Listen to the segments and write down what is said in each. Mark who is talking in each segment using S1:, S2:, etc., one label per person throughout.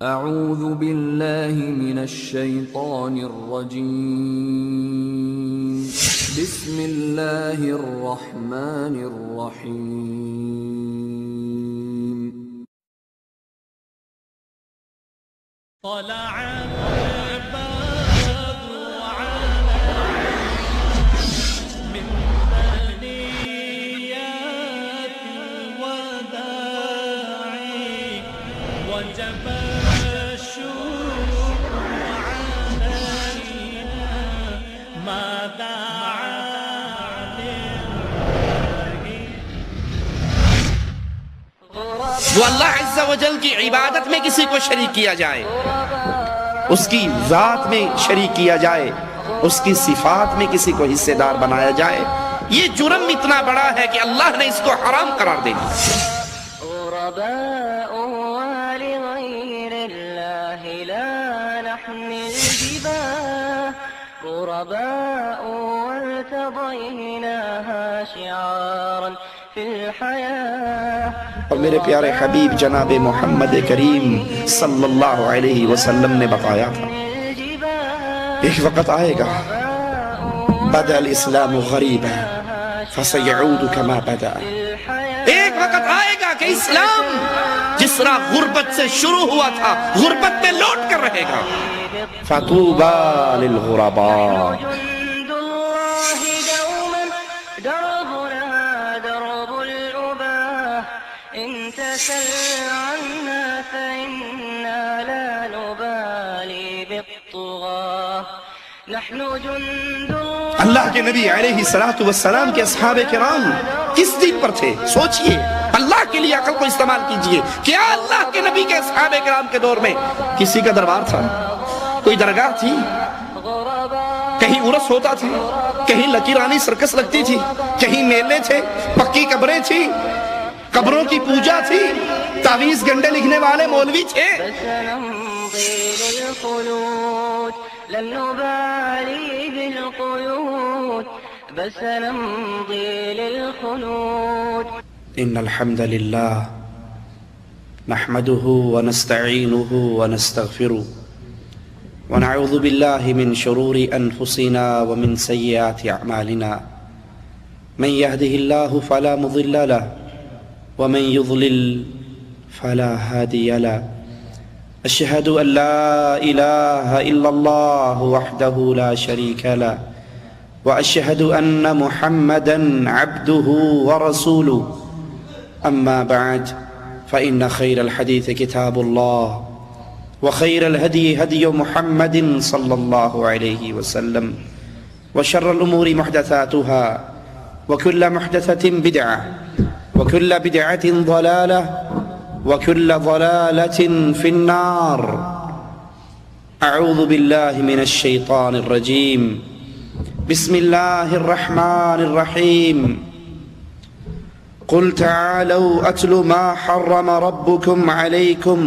S1: اعوذ باللہ من الشیطان الرجیم بسم اللہ الرحمن الرحیم
S2: طلع
S3: جو اللہ عز و جل کی عبادت میں کسی کو شریک کیا جائے، اس کی ذات میں شریک کیا جائے، اس کی صفات میں کسی کو حصے دار بنایا جائے، یہ جرم اتنا بڑا ہے کہ اللہ نے اس کو حرام قرار دے دیا۔
S4: غرباء ولغير الله لا نحمل جباه غرباء وارتضيناها شعارا في الحياة۔
S3: اور میرے پیارے حبیب جناب محمد کریم صلی اللہ علیہ وسلم نے بتایا تھا ایک وقت آئے گا بدأ الاسلام غریبا فسيعود كما بدأ، ایک وقت آئے گا کہ اسلام جس طرح غربت سے شروع ہوا تھا غربت میں لوٹ کر رہے گا۔ فطوبى للغرباء،
S4: جند الله دوما دربنا درب الأباه، إن تسل عنا فإنا لا نبالي بالطغاة، نحن جند الله۔
S3: اللہ کے نبی علیہ السلام کے اصحاب کرام کس دین پر تھے؟ سوچئے، اللہ کے لیے عقل کو استعمال کیجئے۔ کیا اللہ کے نبی کے اصحاب کرام کے دور میں کسی کا دربار تھا؟ کوئی درگاہ تھی؟ کہیں عرس ہوتا تھا؟ کہیں لکیرانی سرکس لگتی تھی؟ کہیں میلے تھے؟ پکی قبریں تھی؟ قبروں کی پوجا تھی؟ تعویذ گنڈے لکھنے والے مولوی تھے؟
S4: سنمضي للخلود لن نبالي بالقيود، بل سنمضي للخلود۔
S3: ان الحمد للہ نحمده ونستعینه ونستغفره ونعوذ باللہ من شرور انفسنا ومن سیئات اعمالنا، من يهده الله فلا مضل له ومن يضلل فلا هادي له، اشهد ان لا اله الا الله وحده لا شريك له واشهد ان محمدا عبده ورسوله، اما بعد فان خير الحديث كتاب الله وخير الهدي هدي محمد صلى الله عليه وسلم، وشر الامور محدثاتها وكل محدثة بدعة وكل بدعة ضلالة وكل ضلالة في النار۔ اعوذ باللہ من الشیطان الرجیم، بسم اللہ الرحمن الرحیم، قل تعالوا اتل ما حرم ربكم عليكم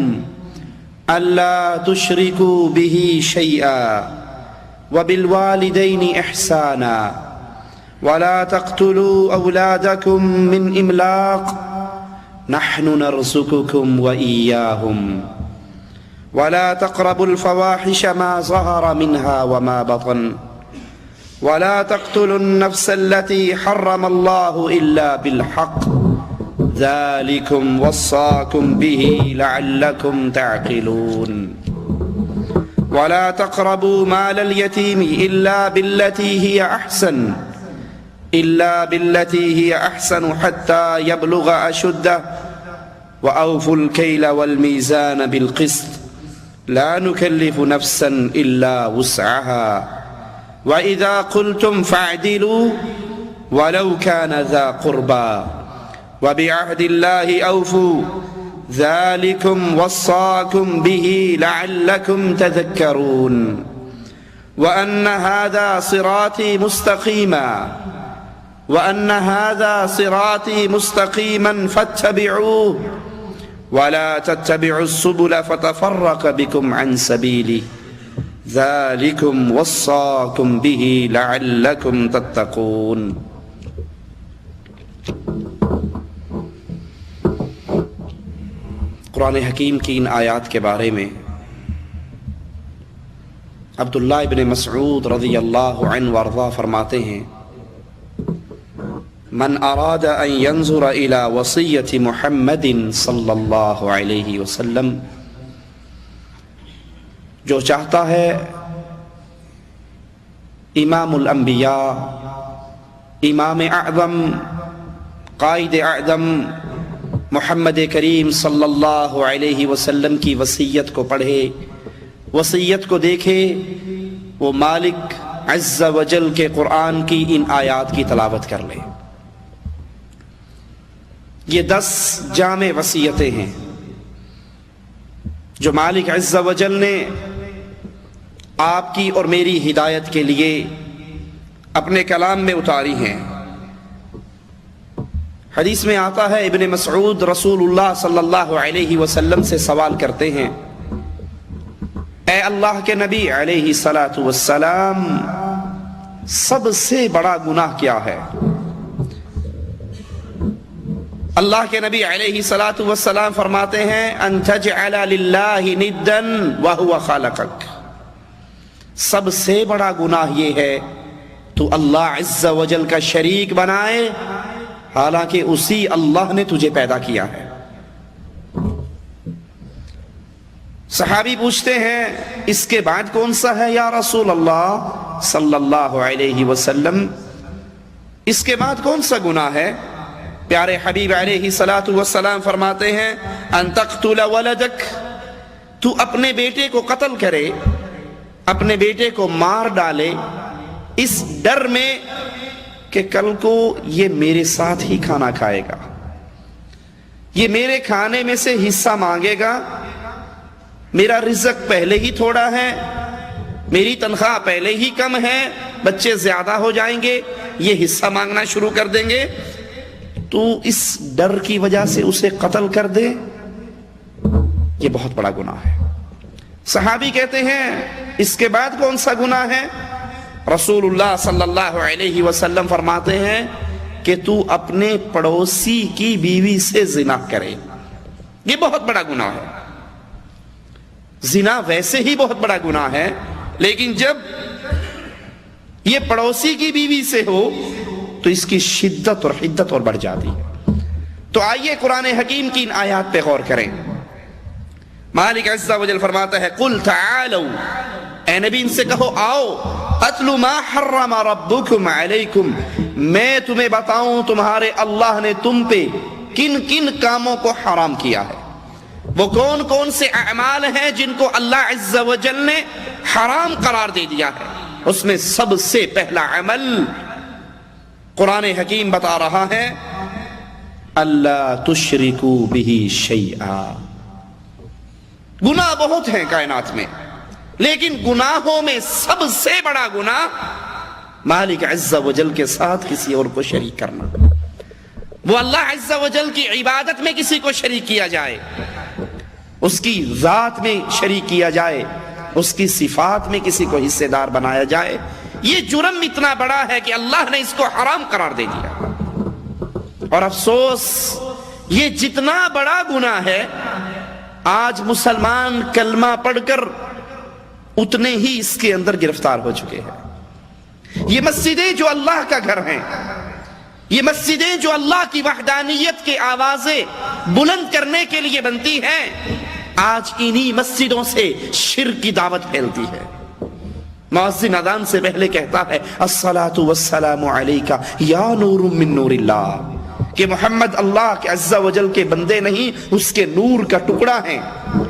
S3: الا تشركوا به شيئا وبالوالدين احسانا ولا تقتلوا اولادكم من املاق نحن نرزقكم وإياهم ولا تقربوا الفواحش ما ظهر منها وما بطن ولا تقتلوا النفس التي حرم الله إلا بالحق ذلكم وصاكم به لعلكم تعقلون ولا تقربوا مال اليتيم إلا بالتي هي أحسن حتى يبلغ أشده وأوفوا الكيل والميزان بالقسط لا نكلف نفسا إلا وسعها وإذا قلتم فاعدلوا ولو كان ذا قربى وبعهد الله أوفوا ذلكم وصاكم به لعلكم تذكرون وأن هذا صراطي مستقيما فاتبعوه ولا تتبعوا السبل فتفرق بكم عن سبيله ذلكم وصاكم به لعلكم تتقون۔ قرآن حکیم کی ان آیات کے بارے میں عبداللہ ابن مسعود رضی اللہ عنہ وارضا فرماتے ہیں من اراد ان ينظر الى وصیت محمد صلی اللہ علیہ وسلم، جو چاہتا ہے امام الانبیاء، امام اعظم، قائد اعظم محمد کریم صلی اللہ علیہ وسلم کی وصیت کو پڑھے، وصیت کو دیکھے، وہ مالک عز وجل کے قرآن کی ان آیات کی تلاوت کر لے۔ یہ 10 جامع وصیتیں ہیں جو مالک عز وجل نے آپ کی اور میری ہدایت کے لیے اپنے کلام میں اتاری ہیں۔ حدیث میں آتا ہے ابن مسعود رسول اللہ صلی اللہ علیہ وسلم سے سوال کرتے ہیں، اے اللہ کے نبی علیہ الصلاۃ والسلام، سب سے بڑا گناہ کیا ہے؟ اللہ کے نبی علیہ الصلاۃ والسلام فرماتے ہیں ان تجعل للہ ندا وہو خالقک، سب سے بڑا گناہ یہ ہے تو اللہ عز وجل کا شریک بنائے حالانکہ اسی اللہ نے تجھے پیدا کیا ہے۔ صحابی پوچھتے ہیں اس کے بعد کون سا ہے یا رسول اللہ صلی اللہ علیہ وسلم، اس کے بعد کون سا گناہ ہے؟ پیارے حبیب علیہ الصلاۃ والسلام فرماتے ہیں ان تقتل ولدک، تو اپنے بیٹے کو قتل کرے، اپنے بیٹے کو مار ڈالے اس ڈر میں کہ کل کو یہ میرے ساتھ ہی کھانا کھائے گا، یہ میرے کھانے میں سے حصہ مانگے گا، میرا رزق پہلے ہی تھوڑا ہے، میری تنخواہ پہلے ہی کم ہے، بچے زیادہ ہو جائیں گے، یہ حصہ مانگنا شروع کر دیں گے، تو اس ڈر کی وجہ سے اسے قتل کر دے، یہ بہت بڑا گناہ ہے۔ صحابی کہتے ہیں اس کے بعد کون سا گناہ ہے؟ رسول اللہ صلی اللہ علیہ وسلم فرماتے ہیں کہ تو اپنے پڑوسی کی بیوی سے زنا کرے، یہ بہت بڑا گناہ ہے۔ زنا ویسے ہی بہت بڑا گناہ ہے، لیکن جب یہ پڑوسی کی بیوی سے ہو تو اس کی شدت اور حدت اور بڑھ جاتی ہے۔ تو آئیے قرآن حکیم کی ان آیات پہ غور کریں۔ مالک عز و جل فرماتا ہے قل تعالوا، اے نبی ان سے کہو آؤ، اتلو ما حرم ربکم علیکم، میں تمہیں بتاؤں تمہارے اللہ نے تم پہ کن کن کاموں کو حرام کیا ہے، وہ کون کون سے اعمال ہیں جن کو اللہ عز و جل نے حرام قرار دے دیا ہے۔ اس میں سب سے پہلا عمل قرآن حکیم بتا رہا ہے اللہ تشرکو بہ شیئا۔ گناہ بہت ہیں کائنات میں، لیکن گناہوں میں سب سے بڑا گناہ مالک عز و جل کے ساتھ کسی اور کو شریک کرنا، وہ اللہ عز و جل کی عبادت میں کسی کو شریک کیا جائے، اس کی ذات میں شریک کیا جائے، اس کی صفات میں کسی کو حصے دار بنایا جائے۔ یہ جرم اتنا بڑا ہے کہ اللہ نے اس کو حرام قرار دے دیا، اور افسوس یہ جتنا بڑا گناہ ہے آج مسلمان کلمہ پڑھ کر اتنے ہی اس کے اندر گرفتار ہو چکے ہیں۔ یہ مسجدیں جو اللہ کا گھر ہیں، یہ مسجدیں جو اللہ کی وحدانیت کے آوازیں بلند کرنے کے لیے بنتی ہیں، آج انہی مسجدوں سے شرک کی دعوت پھیلتی ہے۔ مؤذن اذان سے پہلے کہتا ہے الصلاۃ والسلام علیک یا نور من نور اللہ، کہ محمد اللہ کے عز و جل کے بندے نہیں، اس کے نور کا ٹکڑا ہیں،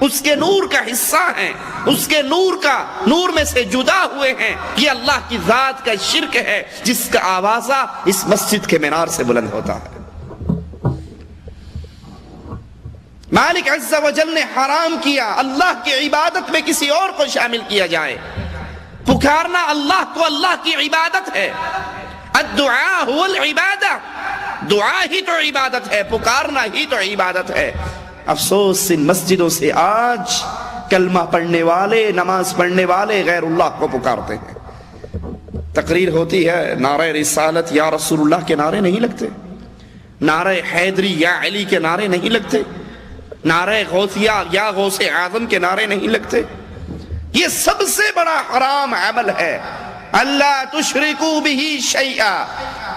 S3: اس کے نور کا حصہ ہیں، اس کے نور میں سے جدا ہوئے ہیں۔ یہ اللہ کی ذات کا شرک ہے جس کا آوازہ اس مسجد کے مینار سے بلند ہوتا ہے۔ مالک عز و جل نے حرام کیا اللہ کی عبادت میں کسی اور کو شامل کیا جائے۔ پکارنا اللہ کو اللہ کی عبادت ہے، الدعاء هو العبادہ، دعا ہی تو عبادت ہے، پکارنا ہی تو عبادت ہے۔ افسوس ان مسجدوں سے آج کلمہ پڑھنے والے، نماز پڑھنے والے غیر اللہ کو پکارتے ہیں۔ تقریر ہوتی ہے، نعرہ رسالت یا رسول اللہ کے نعرے نہیں لگتے، نعرہ حیدری یا علی کے نعرے نہیں لگتے، نعرہ غوثیہ یا غوث اعظم کے نعرے نہیں لگتے، یہ سب سے بڑا حرام عمل ہے، اللہ تشرکو بہ شیئا،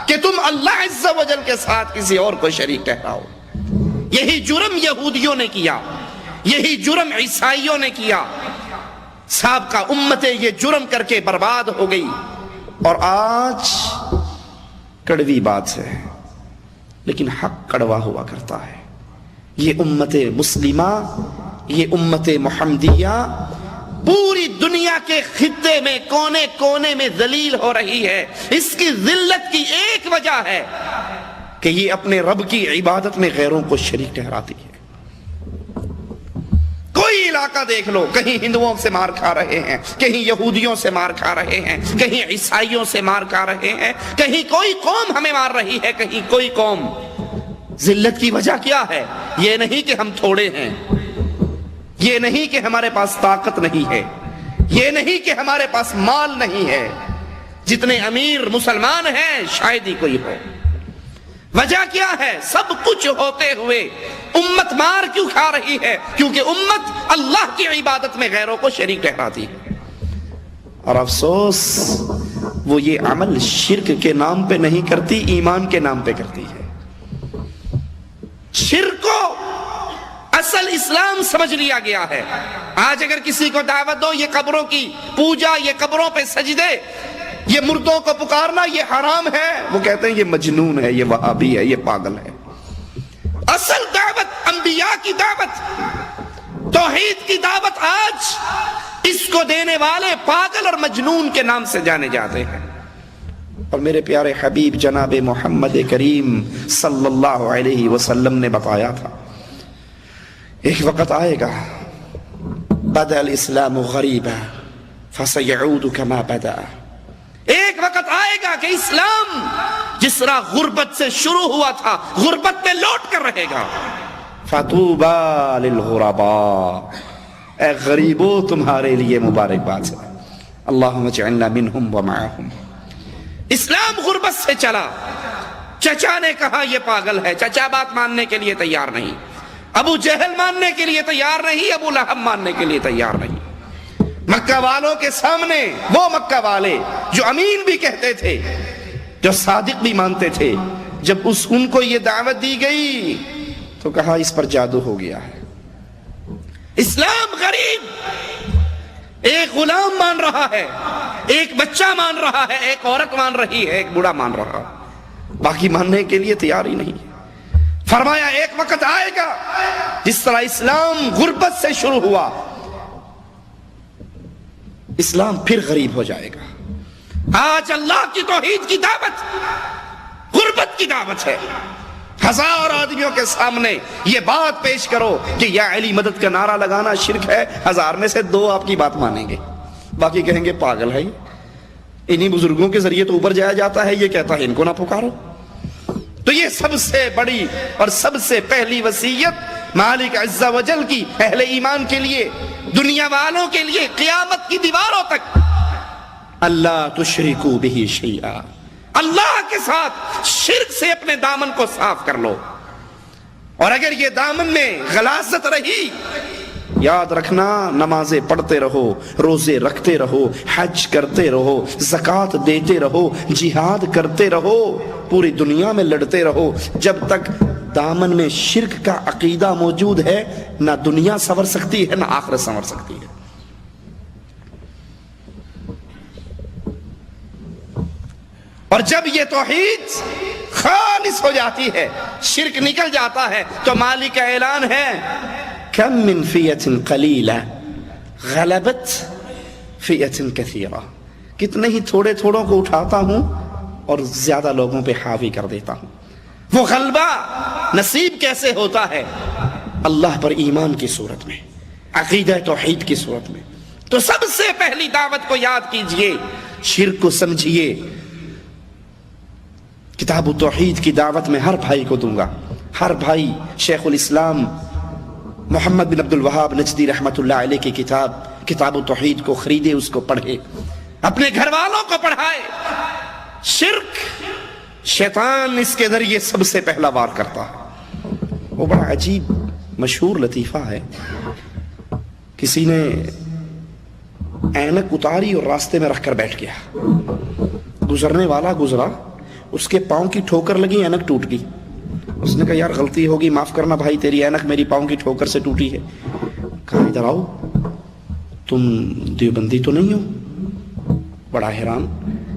S3: کہ تم اللہ عز و جل کے ساتھ کسی اور کو شریک ٹھہراؤ۔ یہی جرم یہودیوں نے کیا، یہی جرم عیسائیوں نے کیا، سابقہ امتیں یہ جرم کر کے برباد ہو گئی۔ اور آج کڑوی بات ہے لیکن حق کڑوا ہوا کرتا ہے۔ یہ امت مسلمہ، یہ امت محمدیہ پوری دنیا کے خطے میں کونے کونے میں ذلیل ہو رہی ہے۔ اس کی ذلت کی ایک وجہ ہے کہ یہ اپنے رب کی عبادت میں غیروں کو شریک ٹھہراتی ہے۔ کوئی علاقہ دیکھ لو، کہیں ہندوؤں سے مار کھا رہے ہیں، کہیں یہودیوں سے مار کھا رہے ہیں، کہیں عیسائیوں سے مار کھا رہے ہیں، کہیں کوئی قوم ہمیں مار رہی ہے، کہیں کوئی قوم۔ ذلت کی وجہ کیا ہے؟ یہ نہیں کہ ہم تھوڑے ہیں، یہ نہیں کہ ہمارے پاس طاقت نہیں ہے، یہ نہیں کہ ہمارے پاس مال نہیں ہے۔ جتنے امیر مسلمان ہیں شاید ہی کوئی ہو۔ وجہ کیا ہے؟ سب کچھ ہوتے ہوئے امت مار کیوں کھا رہی ہے؟ کیونکہ امت اللہ کی عبادت میں غیروں کو شریک ٹھہراتی ہے۔ اور افسوس وہ یہ عمل شرک کے نام پہ نہیں کرتی، ایمان کے نام پہ کرتی ہے۔ شرک کو اصل اسلام سمجھ لیا گیا ہے۔ آج اگر کسی کو دعوت دو، یہ قبروں کی پوجا، یہ قبروں پہ سجدے، یہ مردوں کو پکارنا یہ حرام ہے، وہ کہتے ہیں یہ مجنون ہے، یہ وہابی ہے، یہ پاگل ہے۔ اصل دعوت انبیاء کی دعوت، توحید کی دعوت آج اس کو دینے والے پاگل اور مجنون کے نام سے جانے جاتے ہیں۔ اور میرے پیارے حبیب جناب محمد کریم صلی اللہ علیہ وسلم نے بتایا تھا ایک وقت آئے گا، بدأ الاسلام غریبا فسیعود کما بدأ، ایک وقت آئے گا کہ اسلام جس طرح غربت سے شروع ہوا تھا غربت میں لوٹ کر رہے گا۔ فطوبى للغرباء، اے غریبوں تمہارے لیے مبارکباد ہے، اللہم اجعلنا منہم ومعہم۔ اسلام غربت سے چلا، چچا نے کہا یہ پاگل ہے، چچا بات ماننے کے لیے تیار نہیں، ابو جہل ماننے کے لیے تیار نہیں، ابو لہب ماننے کے لیے تیار نہیں۔ مکہ والوں کے سامنے وہ مکہ والے جو امین بھی کہتے تھے، جو صادق بھی مانتے تھے، جب ان کو یہ دعوت دی گئی تو کہا اس پر جادو ہو گیا ہے۔ اسلام غریب، ایک غلام مان رہا ہے، ایک بچہ مان رہا ہے، ایک عورت مان رہی ہے، ایک بوڑھا مان رہا ہے، باقی ماننے کے لیے تیار ہی نہیں۔ فرمایا ایک وقت آئے گا جس طرح اسلام غربت سے شروع ہوا، اسلام پھر غریب ہو جائے گا۔ آج اللہ کی توحید کی دعوت غربت کی دعوت ہے۔ ہزار آدمیوں کے سامنے یہ بات پیش کرو کہ یا علی مدد کا نعرہ لگانا شرک ہے، ہزار میں سے 2 آپ کی بات مانیں گے، باقی کہیں گے پاگل ہے، انہی بزرگوں کے ذریعے تو اوپر جایا جاتا ہے، یہ کہتا ہے ان کو نہ پکارو۔ تو یہ سب سے بڑی اور سب سے پہلی وصیت مالک عز و جل کی اہل ایمان کے لیے، دنیا والوں کے لیے قیامت کی دیواروں تک، اللہ تشرکو بہ شیئا، اللہ کے ساتھ شرک سے اپنے دامن کو صاف کر لو۔ اور اگر یہ دامن میں غلاظت رہی، یاد رکھنا نمازیں پڑھتے رہو، روزے رکھتے رہو، حج کرتے رہو، زکوٰۃ دیتے رہو، جہاد کرتے رہو، پوری دنیا میں لڑتے رہو، جب تک دامن میں شرک کا عقیدہ موجود ہے نہ دنیا سنور سکتی ہے نہ آخرت سنور سکتی ہے۔ اور جب یہ توحید خالص ہو جاتی ہے، شرک نکل جاتا ہے، تو مالک کا اعلان ہے کم من فئۃ قلیلہ غلبت فئۃ کثیرہ، کتنے ہی تھوڑے تھوڑوں کو اٹھاتا ہوں اور زیادہ لوگوں پہ حاوی کر دیتا ہوں۔ وہ غلبہ نصیب کیسے ہوتا ہے؟ اللہ پر ایمان کی صورت میں، عقیدہ توحید کی صورت میں۔ تو سب سے پہلی دعوت کو یاد کیجئے، شرک کو سمجھیے۔ کتاب توحید کی دعوت میں ہر بھائی کو دوں گا، ہر بھائی شیخ الاسلام محمد بن عبد الوہاب نجدی رحمت اللہ علیہ کی کتاب توحید کو خریدے، اس کو پڑھے، اپنے گھر والوں کو پڑھائے۔ شرک شیطان اس کے ذریعے سب سے پہلا وار کرتا ہے۔ وہ بڑا عجیب مشہور لطیفہ ہے، کسی نے اینک اتاری اور راستے میں رکھ کر بیٹھ گیا. گزرنے والا گزرا, اس کے پاؤں کی ٹھوکر لگی, اینک ٹوٹ گئی. اس نے کہا یار غلطی ہوگی, معاف کرنا بھائی, تیری اینک میری پاؤں کی ٹھوکر سے ٹوٹی ہے. کہا ادھر آؤ, تم دیوبندی تو نہیں ہو؟ بڑا حیران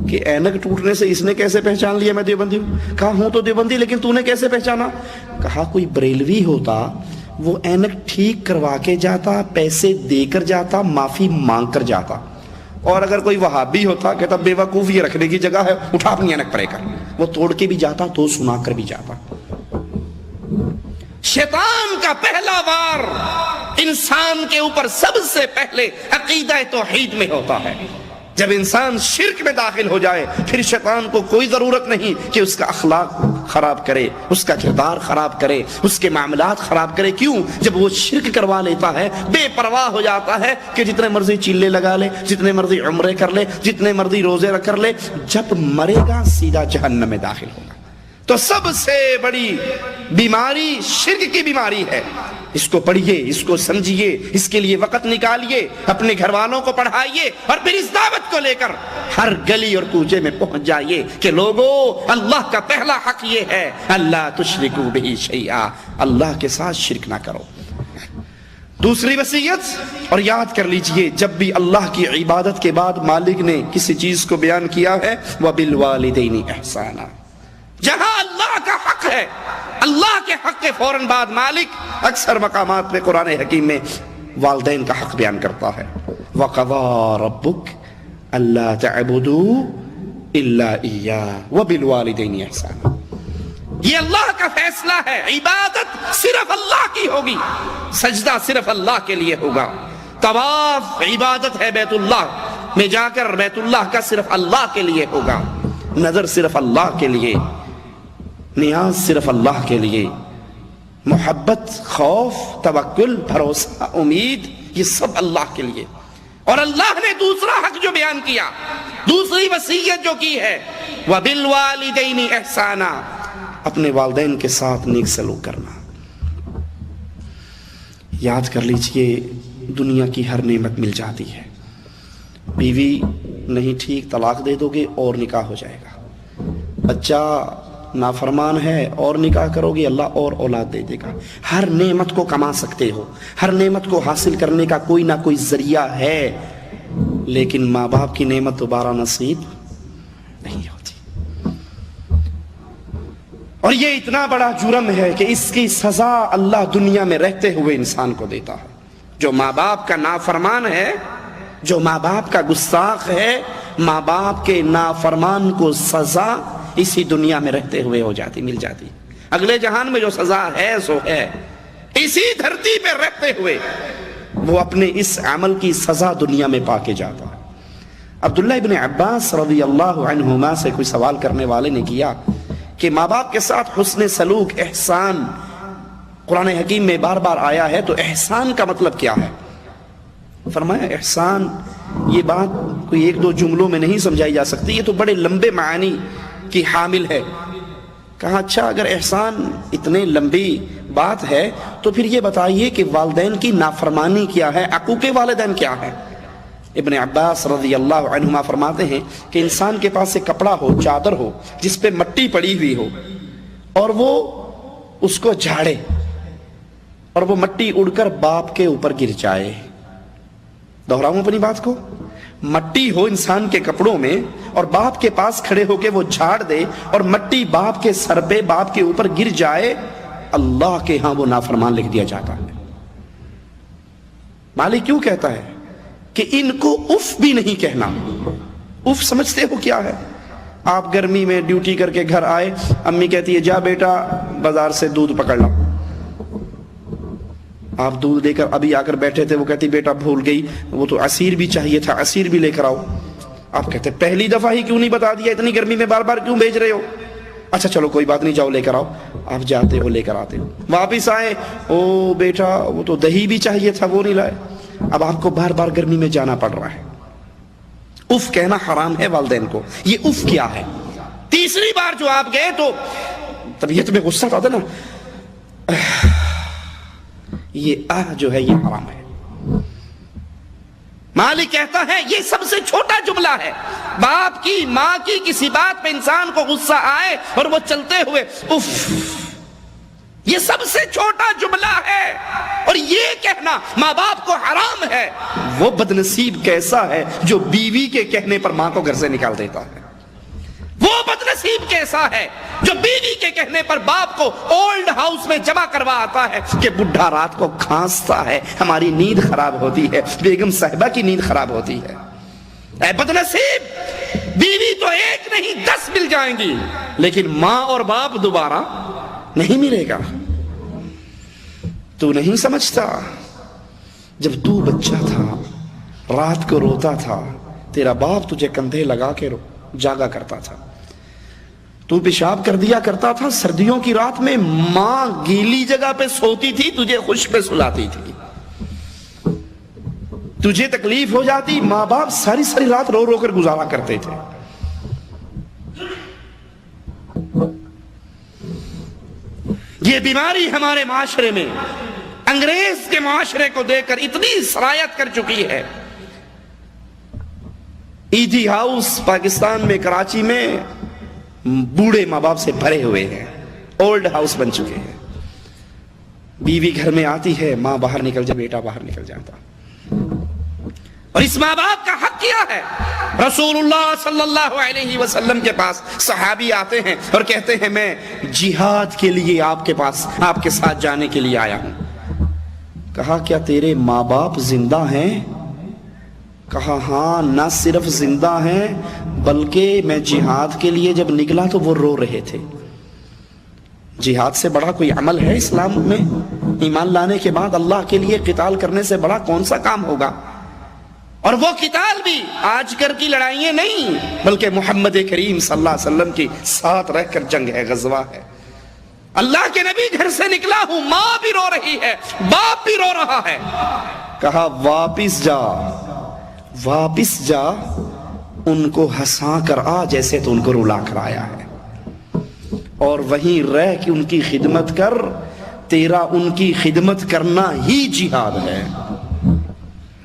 S3: کہ اینک ٹوٹنے سے اس نے کیسے پہچان لیا میں دیوبندی ہوں. کہا ہوں تو دیوبندی, لیکن تو نے کیسے پہچانا؟ کہا کوئی بریلوی ہوتا وہ اینک ٹھیک کروا کے جاتا, پیسے دے کر جاتا, معافی مانگ کر جاتا. اور اگر کوئی وہابی ہوتا کہتا بے وقوف یہ رکھنے کی جگہ ہے, اٹھا اپنی اینک پرے کر. وہ توڑ کے بھی جاتا تو سنا کر بھی جاتا. شیطان کا پہلا وار انسان کے اوپر سب سے پہلے عقیدہ توحید میں ہوتا ہے. جب انسان شرک میں داخل ہو جائے پھر شیطان کو کوئی ضرورت نہیں کہ اس کا اخلاق خراب کرے, اس کا کردار خراب کرے, اس کے معاملات خراب کرے. کیوں؟ جب وہ شرک کروا لیتا ہے بے پرواہ ہو جاتا ہے کہ جتنے مرضی چیلے لگا لے, جتنے مرضی عمرے کر لے, جتنے مرضی روزے رکھ کر لے, جب مرے گا سیدھا جہنم میں داخل ہوگا. تو سب سے بڑی بیماری شرک کی بیماری ہے. اس کو پڑھیے, اس کو سمجھیے, اس کے لیے وقت نکالیے, اپنے گھر والوں کو پڑھائیے, اور پھر اس دعوت کو لے کر ہر گلی اور کوچے میں پہنچ جائیے کہ لوگوں, اللہ کا پہلا حق یہ ہے اللہ تشرکو بہ شیئا, اللہ کے ساتھ شرک نہ کرو. دوسری وصیت, اور یاد کر لیجئے جب بھی اللہ کی عبادت کے بعد مالک نے کسی چیز کو بیان کیا ہے, وَبِالْوَالِدَيْنِ إِحْسَانًا, جہاں اللہ کا حق ہے, اللہ کے حق کے فوراً بعد مالک اکثر مقامات میں قرآن حکیم میں والدین کا حق بیان کرتا ہے. وَقَضَىٰ رَبُّكَ أَلَّا تَعْبُدُوا إِلَّا إِيَّاهُ وَبِالْوَالِدَيْنِ إِحْسَانًا. یہ اللہ کا فیصلہ ہے, عبادت صرف اللہ کی ہوگی, سجدہ صرف اللہ کے لیے ہوگا, طواف عبادت ہے بیت اللہ میں جا کر بیت اللہ کا صرف اللہ کے لیے ہوگا, نظر صرف اللہ کے لیے, نیاز صرف اللہ کے لیے, محبت, خوف, توکل, بھروسہ, امید, یہ سب اللہ کے لیے. اور اللہ نے دوسرا حق جو بیان کیا, دوسری وصیت جو کی ہے, وَبِالْوَالِدَيْنِ إِحْسَانًا, اپنے والدین کے ساتھ نیک سلوک کرنا. یاد کر لیجئے دنیا کی ہر نعمت مل جاتی ہے. بیوی نہیں ٹھیک, طلاق دے دو گے اور نکاح ہو جائے گا. بچہ نافرمان ہے اور نکاح کرو گے اللہ اور اولاد دے دے گا. ہر نعمت کو کما سکتے ہو, ہر نعمت کو حاصل کرنے کا کوئی نہ کوئی ذریعہ ہے, لیکن ماں باپ کی نعمت دوبارہ نصیب نہیں ہوتی. اور یہ اتنا بڑا جرم ہے کہ اس کی سزا اللہ دنیا میں رہتے ہوئے انسان کو دیتا ہے. جو ماں باپ کا نافرمان ہے, جو ماں باپ کا گستاخ ہے, ماں باپ کے نافرمان کو سزا اسی دنیا میں رہتے ہوئے ہو جاتی, مل جاتی. اگلے جہان میں جو سزا ہے سو ہے, اسی دھرتی پہ رہتے ہوئے وہ اپنے اس عمل کی سزا دنیا میں پا کے جاتا. عبداللہ ابن عباس رضی اللہ عنہما سے کوئی سوال کرنے والے نے کیا کہ ماں باپ کے ساتھ حسن سلوک, احسان قرآن حکیم میں بار بار آیا ہے, تو احسان کا مطلب کیا ہے؟ فرمایا احسان یہ بات کوئی ایک دو جملوں میں نہیں سمجھائی جا سکتی, یہ تو بڑے لمبے معانی کی حامل ہے. کہا اچھا اگر احسان اتنے لمبی بات ہے تو پھر یہ بتائیے کہ والدین کی نافرمانی کیا ہے, عقوق والدین کیا ہے؟ ابن عباس رضی اللہ عنہما فرماتے ہیں کہ انسان کے پاس ایک کپڑا ہو, چادر ہو جس پہ مٹی پڑی ہوئی ہو, اور وہ اس کو جھاڑے اور وہ مٹی اڑ کر باپ کے اوپر گر جائے. دہراؤں اپنی بات کو, مٹی ہو انسان کے کپڑوں میں اور باپ کے پاس کھڑے ہو کے وہ جھاڑ دے اور مٹی باپ کے سر پہ, باپ کے اوپر گر جائے, اللہ کے ہاں وہ نافرمان لکھ دیا جاتا ہے. مالک کیوں کہتا ہے کہ ان کو اف بھی نہیں کہنا. اف سمجھتے ہو کیا ہے؟ آپ گرمی میں ڈیوٹی کر کے گھر آئے, امی کہتی ہے جا بیٹا بازار سے دودھ پکڑ لا. آپ دودھ لے کر ابھی آ کر بیٹھے تھے, وہ کہتی بیٹا بھول گئی, وہ تو عصیر بھی چاہیے تھا, عصیر بھی لے کر آؤ. آپ کہتے پہلی دفعہ ہی کیوں نہیں بتا دیا, اتنی گرمی میں بار بار کیوں بھیج رہے ہو؟ اچھا چلو کوئی بات نہیں, جاؤ لے کر آؤ. آپ جاتے ہو, لے کر آتے ہو, واپس آئے, او بیٹا وہ تو دہی بھی چاہیے تھا, وہ نہیں لائے. اب آپ کو بار بار گرمی میں جانا پڑ رہا ہے. اف کہنا حرام ہے والدین کو. یہ اف کیا ہے؟ تیسری بار جو آپ گئے تو طبیعت میں غصہ آتا نا, یہ جو ہے یہ حرام ہے. مالک کہتا ہے یہ سب سے چھوٹا جملہ ہے. باپ کی ماں کی کسی بات پہ انسان کو غصہ آئے اور وہ چلتے ہوئے اف، یہ سب سے چھوٹا جملہ ہے. اور یہ کہنا ماں باپ کو حرام ہے. وہ بدنصیب کیسا ہے جو بیوی کے کہنے پر ماں کو گھر سے نکال دیتا ہے. وہ بدنصیب کیسا ہے جو بیوی کے کہنے پر باپ کو اولڈ ہاؤس میں جمع کروا آتا ہے کہ بڈھا رات کو کھانستا ہے، ہماری نیند خراب ہوتی ہے، بیگم صاحبہ کی نیند خراب ہوتی ہے. اے بدنصیب، بیوی تو ایک نہیں 10 مل جائیں گی، لیکن ماں اور باپ دوبارہ نہیں ملے گا. تو نہیں سمجھتا جب تو بچہ تھا رات کو روتا تھا، تیرا باپ تجھے کندھے لگا کے جاگا کرتا تھا. تو پیشاب کر دیا کرتا تھا، سردیوں کی رات میں ماں گیلی جگہ پہ سوتی تھی، تجھے خشک پہ سلاتی تھی. تجھے تکلیف ہو جاتی، ماں باپ ساری ساری رات رو رو کر گزارا کرتے تھے. یہ بیماری ہمارے معاشرے میں انگریز کے معاشرے کو دیکھ کر اتنی سرایت کر چکی ہے. ایٹی ہاؤس پاکستان میں کراچی میں بوڑھے ماں باپ سے بھرے ہوئے ہیں، اولڈ ہاؤس بن چکے ہیں. بیوی گھر میں آتی ہے، ماں باہر نکل جائے، بیٹا باہر نکل جاتا. اور اس ماں باپ کا حق کیا ہے؟ رسول اللہ صلی اللہ علیہ وسلم کے پاس صحابی آتے ہیں اور کہتے ہیں میں جہاد کے لیے آپ کے پاس آپ کے ساتھ جانے کے لیے آیا ہوں. کہا کیا تیرے ماں باپ زندہ ہیں؟ کہا ہاں، نہ صرف زندہ ہیں بلکہ میں جہاد کے لیے جب نکلا تو وہ رو رہے تھے. جہاد سے بڑا کوئی عمل ہے اسلام میں؟ ایمان لانے کے بعد اللہ کے لیے قتال کرنے سے بڑا کون سا کام ہوگا؟ اور وہ قتال بھی آج کر کی لڑائیاں نہیں، بلکہ محمد کریم صلی اللہ علیہ وسلم کی ساتھ رہ کر جنگ ہے، غزوہ ہے. اللہ کے نبی گھر سے نکلا ہوں، ماں بھی رو رہی ہے، باپ بھی رو رہا ہے. کہا واپس جا، واپس جا، ان کو ہنسا کر آ جیسے تو ان کو رلا کر آیا ہے، اور وہیں رہ کے ان کی خدمت کر. تیرا ان کی خدمت کرنا ہی جہاد ہے.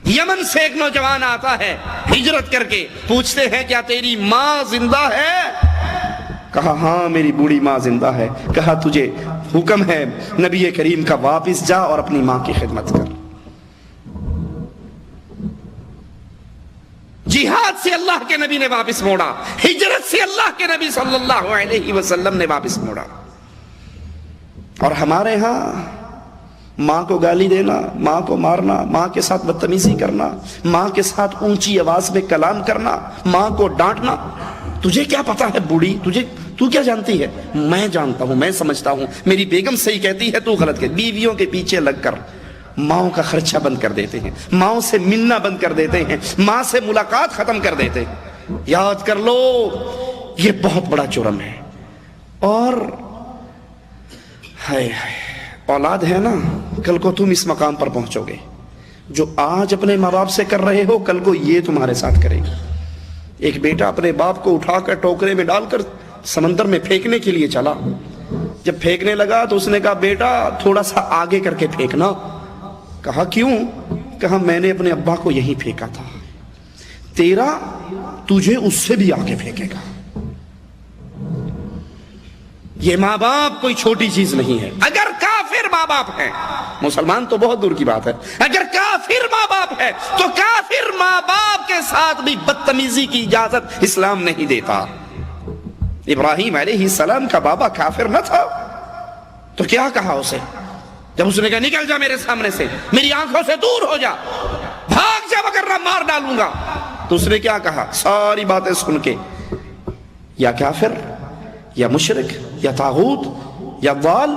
S3: یمن سے ایک نوجوان آتا ہے ہجرت کر کے، پوچھتے ہیں کیا تیری ماں زندہ ہے؟ کہا ہاں میری بوڑھی ماں زندہ ہے. کہا تجھے حکم ہے نبی کریم کا، واپس جا اور اپنی ماں کی خدمت کر. جہاد سے اللہ کے نبی نے واپس موڑا، ہجرت سے اللہ کے نبی صلی اللہ علیہ وسلم نے واپس موڑا. اور ہمارے ہاں ماں کو گالی دینا، ماں کو مارنا، ماں کے ساتھ بدتمیزی کرنا، ماں کے ساتھ اونچی آواز میں کلام کرنا، ماں کو ڈانٹنا. تجھے کیا پتا ہے بوڑھی، تو کیا جانتی ہے؟ میں جانتا ہوں، میں سمجھتا ہوں. میری بیگم صحیح کہتی ہے، تو غلط کہتی. بیویوں کے پیچھے لگ کر ماؤں کا خرچہ بند کر دیتے ہیں، ماؤں سے ملنا بند کر دیتے ہیں، ماں سے ملاقات ختم کر دیتے ہیں. یاد کر لو یہ بہت بڑا جرم ہے. اور ہائے ہائے، اولاد ہے نا، کل کو تم اس مقام پر پہنچو گے. جو آج اپنے ماں باپ سے کر رہے ہو، کل کو یہ تمہارے ساتھ کرے گا. ایک بیٹا اپنے باپ کو اٹھا کر ٹوکرے میں ڈال کر سمندر میں پھینکنے کے لیے چلا. جب پھینکنے لگا تو اس نے کہا بیٹا تھوڑا سا آگے کر کے پھینکنا. کہا کیوں؟ کہا میں نے اپنے ابا کو یہیں پھینکا تھا، تیرا تجھے اس سے بھی آگے پھینکے گا. یہ ماں باپ کوئی چھوٹی چیز نہیں ہے. اگر کافر ماں باپ ہیں، مسلمان تو بہت دور کی بات ہے، اگر کافر ماں باپ ہے تو کافر ماں باپ کے ساتھ بھی بدتمیزی کی اجازت اسلام نہیں دیتا. ابراہیم علیہ السلام کا بابا کافر نہ تھا تو کیا کہا اسے جب اس نے کہا نکل جا میرے سامنے سے، میری آنکھوں سے دور ہو جا، بھاگ جا وگرنہ مار ڈالوں گا. تو اس نے کیا کہا ساری باتیں سن کے؟ یا کافر، یا مشرک، یا طاغوت، یا ضال.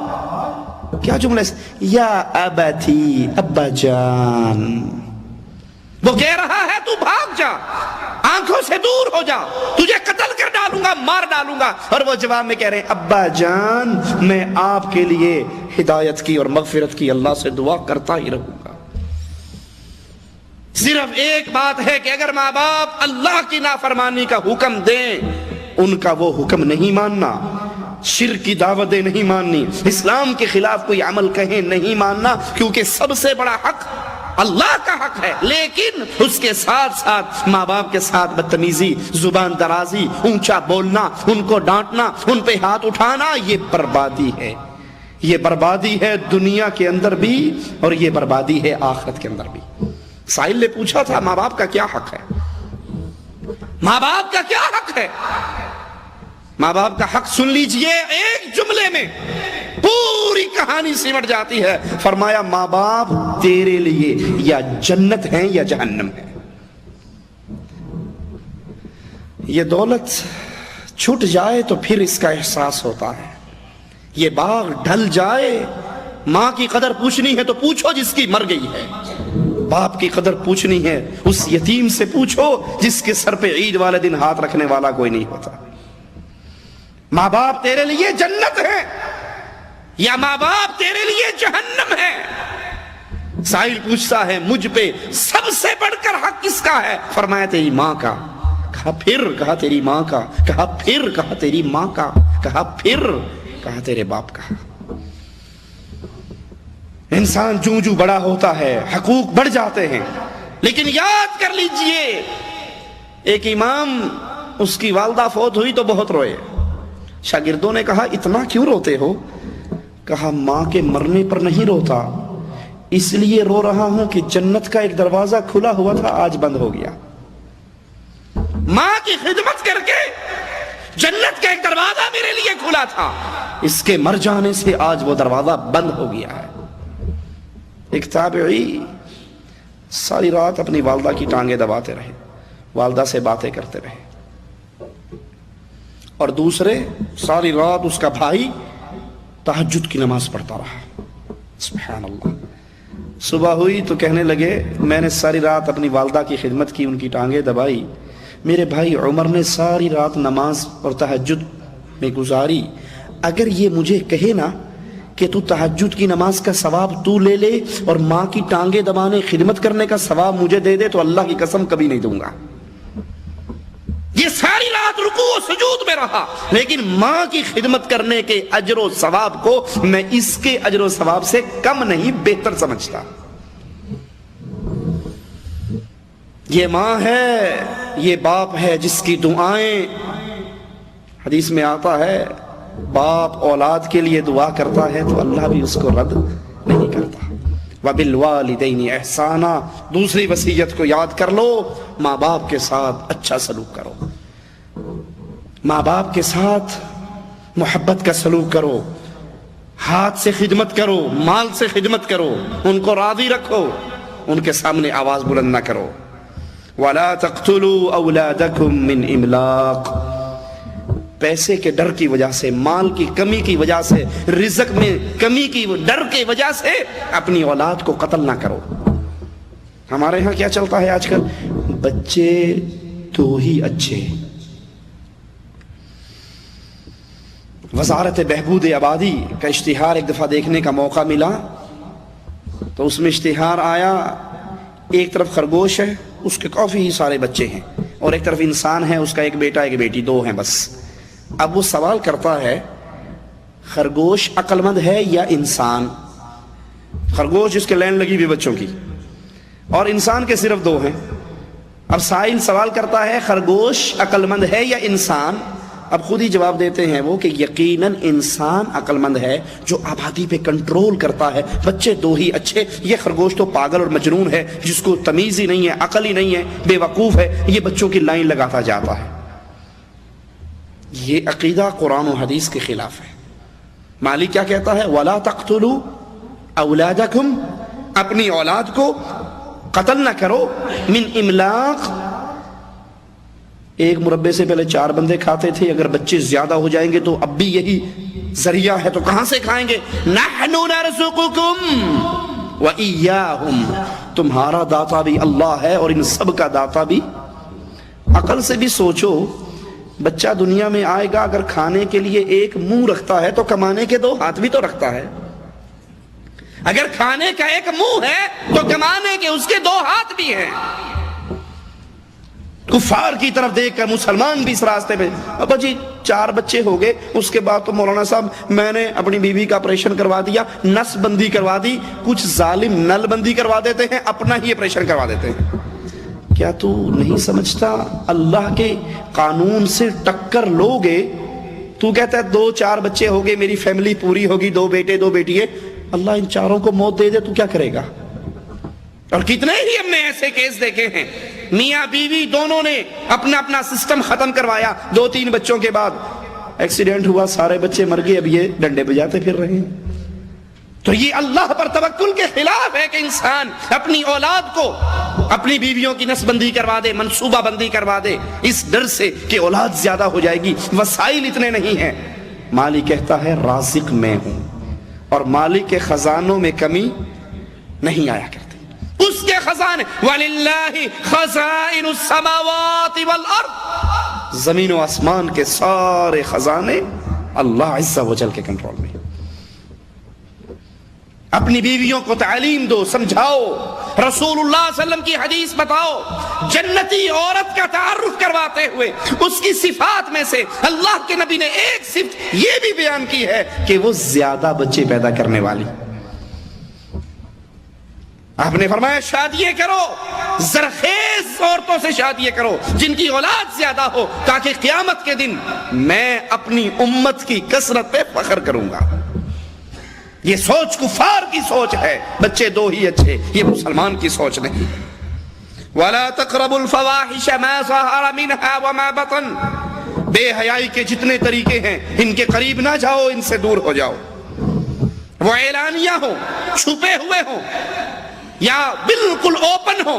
S3: کیا جملہ ہے؟ یا ابتی، ابا جان. وہ کہہ رہا ہے تو بھاگ جا، آنکھوں سے دور ہو جا، تجھے قتل کر ڈالوں گا، مار ڈالوں گا. اور وہ جواب میں کہہ رہے ہیں ابا جان میں آپ کے لیے ہدایت کی اور مغفرت کی اللہ سے دعا کرتا ہی رہوں گا. صرف ایک بات ہے کہ اگر ماں باپ اللہ کی نافرمانی کا حکم دیں، ان کا وہ حکم نہیں ماننا، شرک کی دعوتیں نہیں ماننی، اسلام کے خلاف کوئی عمل کہیں نہیں ماننا، کیونکہ سب سے بڑا حق اللہ کا حق ہے، لیکن اس کے ساتھ ساتھ ماں باپ کے ساتھ بدتمیزی، زبان درازی، اونچا بولنا، ان کو ڈانٹنا، ان پہ ہاتھ اٹھانا، یہ بربادی ہے۔ یہ بربادی ہے دنیا کے اندر بھی اور یہ بربادی ہے آخرت کے اندر بھی۔ سائل نے پوچھا تھا ماں باپ کا کیا حق ہے؟ ماں باپ کا کیا حق ہے؟ ماں باپ کا حق سن لیجئے، ایک جملے میں پوری کہانی سمٹ جاتی ہے۔ فرمایا ماں باپ تیرے لیے یا جنت ہیں یا جہنم ہے۔ یہ دولت چھٹ جائے تو پھر اس کا احساس ہوتا ہے، یہ باغ ڈھل جائے، ماں کی قدر پوچھنی ہے تو پوچھو جس کی مر گئی ہے، باپ کی قدر پوچھنی ہے اس یتیم سے پوچھو جس کے سر پہ عید والے دن ہاتھ رکھنے والا کوئی نہیں ہوتا۔ ماں باپ تیرے لیے جنت ہے یا ماں باپ تیرے لیے جہنم ہے؟ سائل پوچھتا ہے مجھ پہ سب سے بڑھ کر حق کس کا ہے؟ فرمایا تیری ماں کا۔ کہا پھر؟ کہا تیری ماں کا۔ کہا پھر؟ کہا تیری ماں کا۔ کہا پھر؟ کہا تیرے باپ کا۔ انسان جوں جوں بڑا ہوتا ہے حقوق بڑھ جاتے ہیں، لیکن یاد کر لیجئے ایک امام، اس کی والدہ فوت ہوئی تو بہت روئے۔ شاگردوں نے کہا اتنا کیوں روتے ہو؟ کہا ماں کے مرنے پر نہیں روتا، اس لیے رو رہا ہوں کہ جنت کا ایک دروازہ کھلا ہوا تھا آج بند ہو گیا۔ ماں کی خدمت کر کے جنت کا ایک دروازہ میرے لیے کھلا تھا، اس کے مر جانے سے آج وہ دروازہ بند ہو گیا ہے۔ ایک تابعی ساری رات اپنی والدہ کی ٹانگیں دباتے رہے، والدہ سے باتیں کرتے رہے، اور دوسرے ساری رات اس کا بھائی تہجد کی نماز پڑھتا رہا۔ سبحان اللہ۔ صبح ہوئی تو کہنے لگے میں نے ساری رات اپنی والدہ کی خدمت کی، ان کی ٹانگیں دبائی، میرے بھائی عمر نے ساری رات نماز اور تہجد میں گزاری، اگر یہ مجھے کہے نا کہ تو تہجد کی نماز کا ثواب تو لے لے اور ماں کی ٹانگیں دبانے خدمت کرنے کا ثواب مجھے دے دے تو اللہ کی قسم کبھی نہیں دوں گا۔ یہ ساری رات رکوع و سجود میں رہا، لیکن ماں کی خدمت کرنے کے اجر و ثواب کو میں اس کے اجر و ثواب سے کم نہیں بہتر سمجھتا۔ یہ ماں ہے، یہ باپ ہے جس کی دعائیں، حدیث میں آتا ہے باپ اولاد کے لیے دعا کرتا ہے تو اللہ بھی اس کو رد نہیں کرتا۔ وَبِالْوَالِدَيْنِ احسانا، دوسری وصیت کو یاد کر لو، ماں باپ کے ساتھ اچھا سلوک کرو، ماں باپ کے ساتھ محبت کا سلوک کرو، ہاتھ سے خدمت کرو، مال سے خدمت کرو، ان کو راضی رکھو، ان کے سامنے آواز بلند نہ کرو۔ وَلَا تَقْتُلُوا أَوْلَادَكُمْ مِنْ إِمْلَاقٍ، پیسے کے ڈر کی وجہ سے، مال کی کمی کی وجہ سے، رزق میں کمی کی ڈر کی وجہ سے اپنی اولاد کو قتل نہ کرو۔ ہمارے ہاں کیا چلتا ہے آج کل؟ بچے تو ہی اچھے۔ وزارت بہبود آبادی کا اشتہار ایک دفعہ دیکھنے کا موقع ملا تو اس میں اشتہار آیا، ایک طرف خرگوش ہے، اس کے کافی سارے بچے ہیں، اور ایک طرف انسان ہے، اس کا ایک بیٹا ایک بیٹی، دو ہیں بس۔ اب وہ سوال کرتا ہے خرگوش عقل مند ہے یا انسان؟ خرگوش جس کے لائن لگی ہوئی بچوں کی، اور انسان کے صرف دو ہیں۔ اب سائل سوال کرتا ہے خرگوش عقل مند ہے یا انسان؟ اب خود ہی جواب دیتے ہیں وہ کہ یقیناً انسان عقل مند ہے جو آبادی پہ کنٹرول کرتا ہے، بچے دو ہی اچھے، یہ خرگوش تو پاگل اور مجنون ہے جس کو تمیز ہی نہیں ہے، عقل ہی نہیں ہے، بے وقوف ہے، یہ بچوں کی لائن لگاتا جاتا ہے۔ یہ عقیدہ قرآن و حدیث کے خلاف ہے۔ مالک کیا کہتا ہے؟ وَلَا تَقْتُلُوا أَوْلَادَكُمْ، اپنی اولاد کو قتل نہ کرو، من املاق، ایک مربے سے پہلے 4 بندے کھاتے تھے، اگر بچے زیادہ ہو جائیں گے تو اب بھی یہی ذریعہ ہے تو کہاں سے کھائیں گے؟ نَحْنُ نَرْزُقُكُمْ وَإِيَّاهُمْ، تمہارا داتا بھی اللہ ہے اور ان سب کا داتا بھی۔ عقل سے بھی سوچو، بچہ دنیا میں آئے گا، اگر کھانے کے لیے ایک منہ رکھتا ہے تو کمانے کے 2 ہاتھ بھی تو رکھتا ہے۔ اگر کھانے کا ایک منہ ہے تو کمانے کے اس کے 2 ہاتھ بھی ہیں۔ کفار کی طرف دیکھ کر مسلمان بھی اس راستے پہ، ابا جی 4 بچے ہو گئے، اس کے بعد تو مولانا صاحب میں نے اپنی بیوی کا آپریشن کروا دیا، نس بندی کروا دی۔ کچھ ظالم نل بندی کروا دیتے ہیں، اپنا ہی آپریشن کروا دیتے ہیں۔ کیا تو نہیں سمجھتا اللہ کے قانون سے ٹکر لوگے؟ تو کہتا ہے 2-4 بچے ہو گئے، میری فیملی پوری ہوگی، 2 بیٹے 2 بیٹیے، اللہ ان 4 کو موت دے دے تو کیا کرے گا؟ اور کتنے ہی ہم نے ایسے کیس دیکھے ہیں، میاں بیوی دونوں نے اپنا اپنا سسٹم ختم کروایا، 2-3 بچوں کے بعد ایکسیڈنٹ ہوا، سارے بچے مر گئے، اب یہ ڈنڈے بجاتے پھر رہے ہیں۔ تو یہ اللہ پر توکل کے خلاف ہے کہ انسان اپنی اولاد کو اپنی بیویوں کی نسل بندی کروا دے، منصوبہ بندی کروا دے، اس ڈر سے کہ اولاد زیادہ ہو جائے گی، وسائل اتنے نہیں ہیں۔ مالک کہتا ہے رازق میں ہوں، اور مالک کے خزانوں میں کمی نہیں آیا کرتی، اس کے خزانے وَلِلَّهِ خَزَائِنُ السَّمَاوَاتِ وَالْأَرْضِ، زمین و آسمان کے سارے خزانے اللہ عز و جل کے کنٹرول میں۔ اپنی بیویوں کو تعلیم دو، سمجھاؤ، رسول اللہ صلی اللہ علیہ وسلم کی حدیث بتاؤ، جنتی عورت کا تعارف کرواتے ہوئے اس کی صفات میں سے اللہ کے نبی نے ایک صفت یہ بھی بیان کی ہے کہ وہ زیادہ بچے پیدا کرنے والی۔ آپ نے فرمایا شادیاں کرو، زرخیز عورتوں سے شادیاں کرو جن کی اولاد زیادہ ہو، تاکہ قیامت کے دن میں اپنی امت کی کثرت پہ فخر کروں گا۔ یہ سوچ کفار کی سوچ ہے، بچے 2 ہی اچھے، یہ مسلمان کی سوچ نہیں۔ وَلَا تَقْرَبُوا الْفَوَاحِشَ مَا ظَهَرَ مِنْهَا وَمَا بَطَنَ، بے حیائی کے جتنے طریقے ہیں ان کے قریب نہ جاؤ، ان سے دور ہو جاؤ۔ وہ اعلانیہ ہوں، چھپے ہوئے ہوں، یا بالکل اوپن ہو،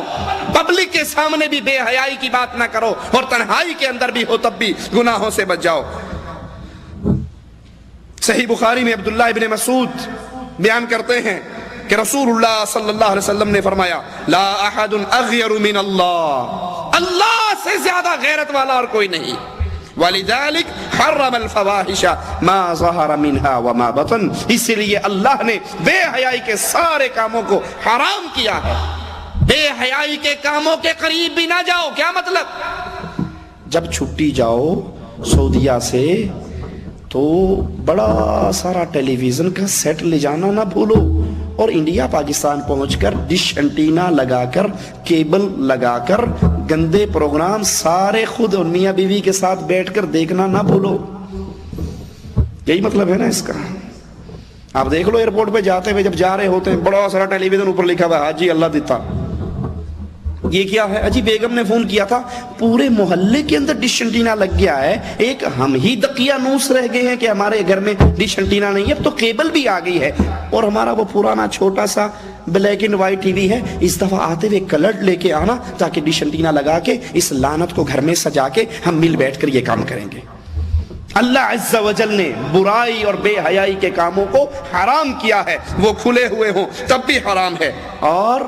S3: پبلک کے سامنے بھی بے حیائی کی بات نہ کرو، اور تنہائی کے اندر بھی ہو تب بھی گناہوں سے بچ جاؤ۔ صحیح بخاری میں عبداللہ ابن مسعود بیان کرتے ہیں کہ رسول اللہ صلی اللہ علیہ وسلم نے فرمایا لا احد اغیر من اللہ، اللہ سے زیادہ غیرت والا اور کوئی نہیں۔ وَلِذَلِكَ حَرَّمَ الْفَوَاحِشَ مَا ظَهَرَ مِنْهَا وَمَا بَطَنَ، اسی لیے اللہ نے بے حیائی کے سارے کاموں کو حرام کیا ہے۔ بے حیائی کے کاموں کے قریب بھی نہ جاؤ۔ کیا مطلب؟ جب چھٹی جاؤ سعودیہ سے تو بڑا سارا ٹیلی ویژن کا سیٹ لے جانا نہ بھولو، اور انڈیا پاکستان پہنچ کر ڈش انٹینا لگا کر، کیبل لگا کر گندے پروگرام سارے خود اور میاں بیوی کے ساتھ بیٹھ کر دیکھنا نہ بھولو۔ یہی مطلب ہے نا اس کا۔ آپ دیکھ لو ایئرپورٹ پہ جاتے ہوئے جب جا رہے ہوتے ہیں بڑا سارا ٹیلی ویژن اوپر لکھا ہوا ہے حاجی اللہ دیتا، یہ کیا ہے؟ اجی بیگم نے فون کیا تھا، پورے محلے کے اندر ڈش انٹینا لگ گیا ہے، ایک ہم ہی دقیہ نوس رہ گئے ہیں کہ ہمارے گھر میں ڈش انٹینا نہیں ہے، اب تو کیبل بھی آ گئی ہے، اور ہمارا وہ پرانا چھوٹا سا black and white T V ہے، اس دفعہ آتے ہوئے کلرڈ لے کے آنا تاکہ ڈش انٹینا لگا کے اس لعنت کو گھر میں سجا کے ہم مل بیٹھ کر یہ کام کریں گے۔ اللہ عز و جل نے برائی اور بے حیائی کے کاموں کو حرام کیا ہے، وہ کھلے ہوئے ہوں تب بھی حرام ہے، اور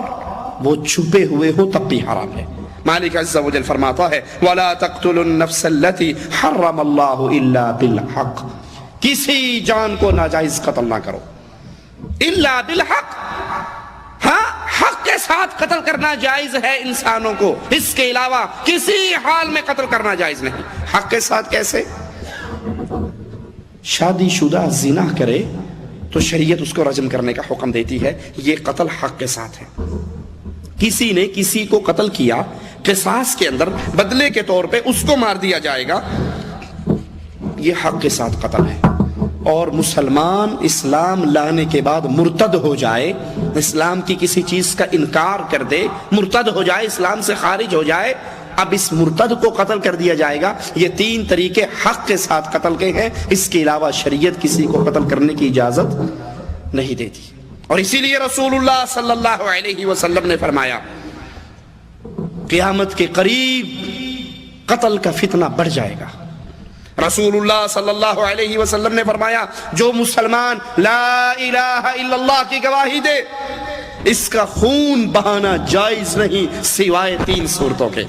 S3: وہ چھپے ہوئے ہو تب بھی حرام ہے۔ مالک عز و جل فرماتا ہے وَلَا تَقْتُلُوا النَّفْسَ الَّتِي حَرَّمَ اللَّهُ إِلَّا بِالْحَقِّ، کسی جان کو ناجائز قتل نہ کرو، الا بالحق، ہاں حق کے ساتھ قتل کرنا جائز ہے انسانوں کو، اس کے علاوہ کسی حال میں قتل کرنا جائز نہیں۔ حق کے ساتھ کیسے؟ شادی شدہ زنا کرے تو شریعت اس کو رجم کرنے کا حکم دیتی ہے، یہ قتل حق کے ساتھ ہے۔ کسی نے کسی کو قتل کیا، قصاص کے اندر بدلے کے طور پہ اس کو مار دیا جائے گا، یہ حق کے ساتھ قتل ہے۔ اور مسلمان اسلام لانے کے بعد مرتد ہو جائے، اسلام کی کسی چیز کا انکار کر دے، مرتد ہو جائے، اسلام سے خارج ہو جائے، اب اس مرتد کو قتل کر دیا جائے گا۔ یہ 3 طریقے حق کے ساتھ قتل کے ہیں، اس کے علاوہ شریعت کسی کو قتل کرنے کی اجازت نہیں دیتی۔ اور اسی لیے رسول اللہ صلی اللہ علیہ وسلم نے فرمایا قیامت کے قریب قتل کا فتنہ بڑھ جائے گا۔ رسول اللہ صلی اللہ علیہ وسلم نے فرمایا جو مسلمان لا الہ الا اللہ کی گواہی دے اس کا خون بہانا جائز نہیں سوائے 3 صورتوں کے،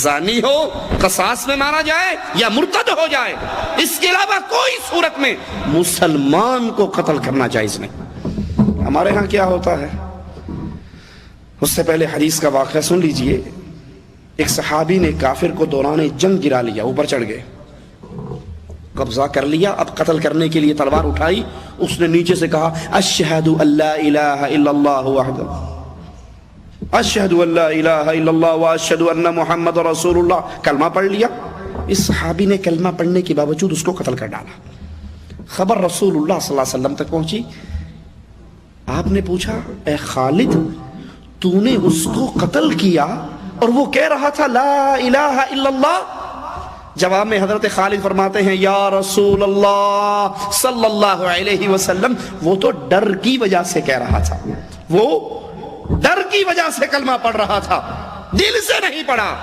S3: زانی ہو، قصاص میں مارا جائے، یا مرتد ہو جائے، اس کے علاوہ کوئی صورت میں مسلمان کو قتل کرنا جائز نہیں۔ ہمارے ہاں کیا ہوتا ہے؟ اس سے پہلے حدیث کا واقعہ سن لیجئے۔ ایک صحابی نے کافر کو دوران جنگ گرا لیا، اوپر چڑھ گئے، قبضہ کر لیا، اب قتل کرنے کے لیے تلوار اٹھائی، اس نے نیچے سے کہا اشہد ان لا الہ الا اللہ وحدہ، اشہد ان لا الہ الا اللہ واشہد ان محمد رسول اللہ، کلمہ پڑھ لیا۔ اس صحابی نے کلمہ پڑھنے کے باوجود اس کو قتل کر ڈالا۔ خبر رسول اللہ صلی اللہ علیہ وسلم تک پہنچی، آپ نے پوچھا اے خالد تو نے اس کو قتل کیا اور وہ کہہ رہا تھا لا الہ الا اللہ؟ جواب میں حضرت خالد فرماتے ہیں یا رسول اللہ صلی اللہ علیہ وسلم وہ تو ڈر کی وجہ سے کہہ رہا تھا، وہ ڈر کی وجہ سے کلمہ پڑھ رہا تھا، دل سے نہیں پڑھا۔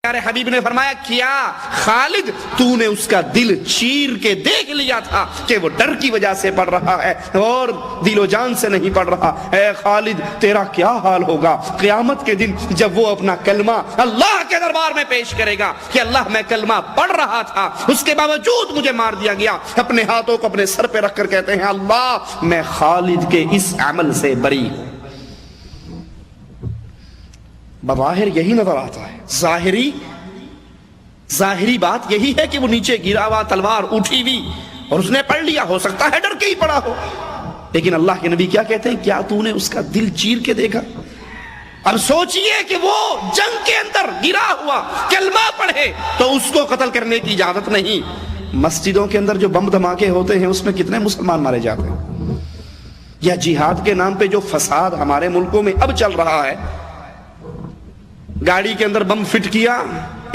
S3: پیارے حبیب نے فرمایا کیا خالد تو نے اس کا دل چیر کے دیکھ لیا تھا کہ وہ ڈر کی وجہ سے پڑھ رہا ہے اور دل و جان سے نہیں پڑھ رہا؟ اے خالد تیرا کیا حال ہوگا قیامت کے دن جب وہ اپنا کلمہ اللہ کے دربار میں پیش کرے گا کہ اللہ میں کلمہ پڑھ رہا تھا اس کے باوجود مجھے مار دیا گیا، اپنے ہاتھوں کو اپنے سر پہ رکھ کر کہتے ہیں اللہ میں خالد کے اس عمل سے بری ہوں۔ بظاہر یہی نظر آتا ہے، ظاہری بات یہی ہے کہ وہ نیچے گرا ہوا، تلوار اٹھی ہوئی اور اس نے پڑھ لیا، ہو سکتا ہے ڈر کے ہی پڑا ہو، لیکن اللہ کے نبی کیا کہتے ہیں کیا تو نے اس کا دل چیر کے دیکھا؟ اب سوچئے کہ وہ جنگ کے اندر گرا ہوا کلمہ پڑھے تو اس کو قتل کرنے کی اجازت نہیں۔ مسجدوں کے اندر جو بم دھماکے ہوتے ہیں اس میں کتنے مسلمان مارے جاتے ہیں، یا جہاد کے نام پہ جو فساد ہمارے ملکوں میں اب چل رہا ہے، گاڑی کے اندر بم فٹ کیا،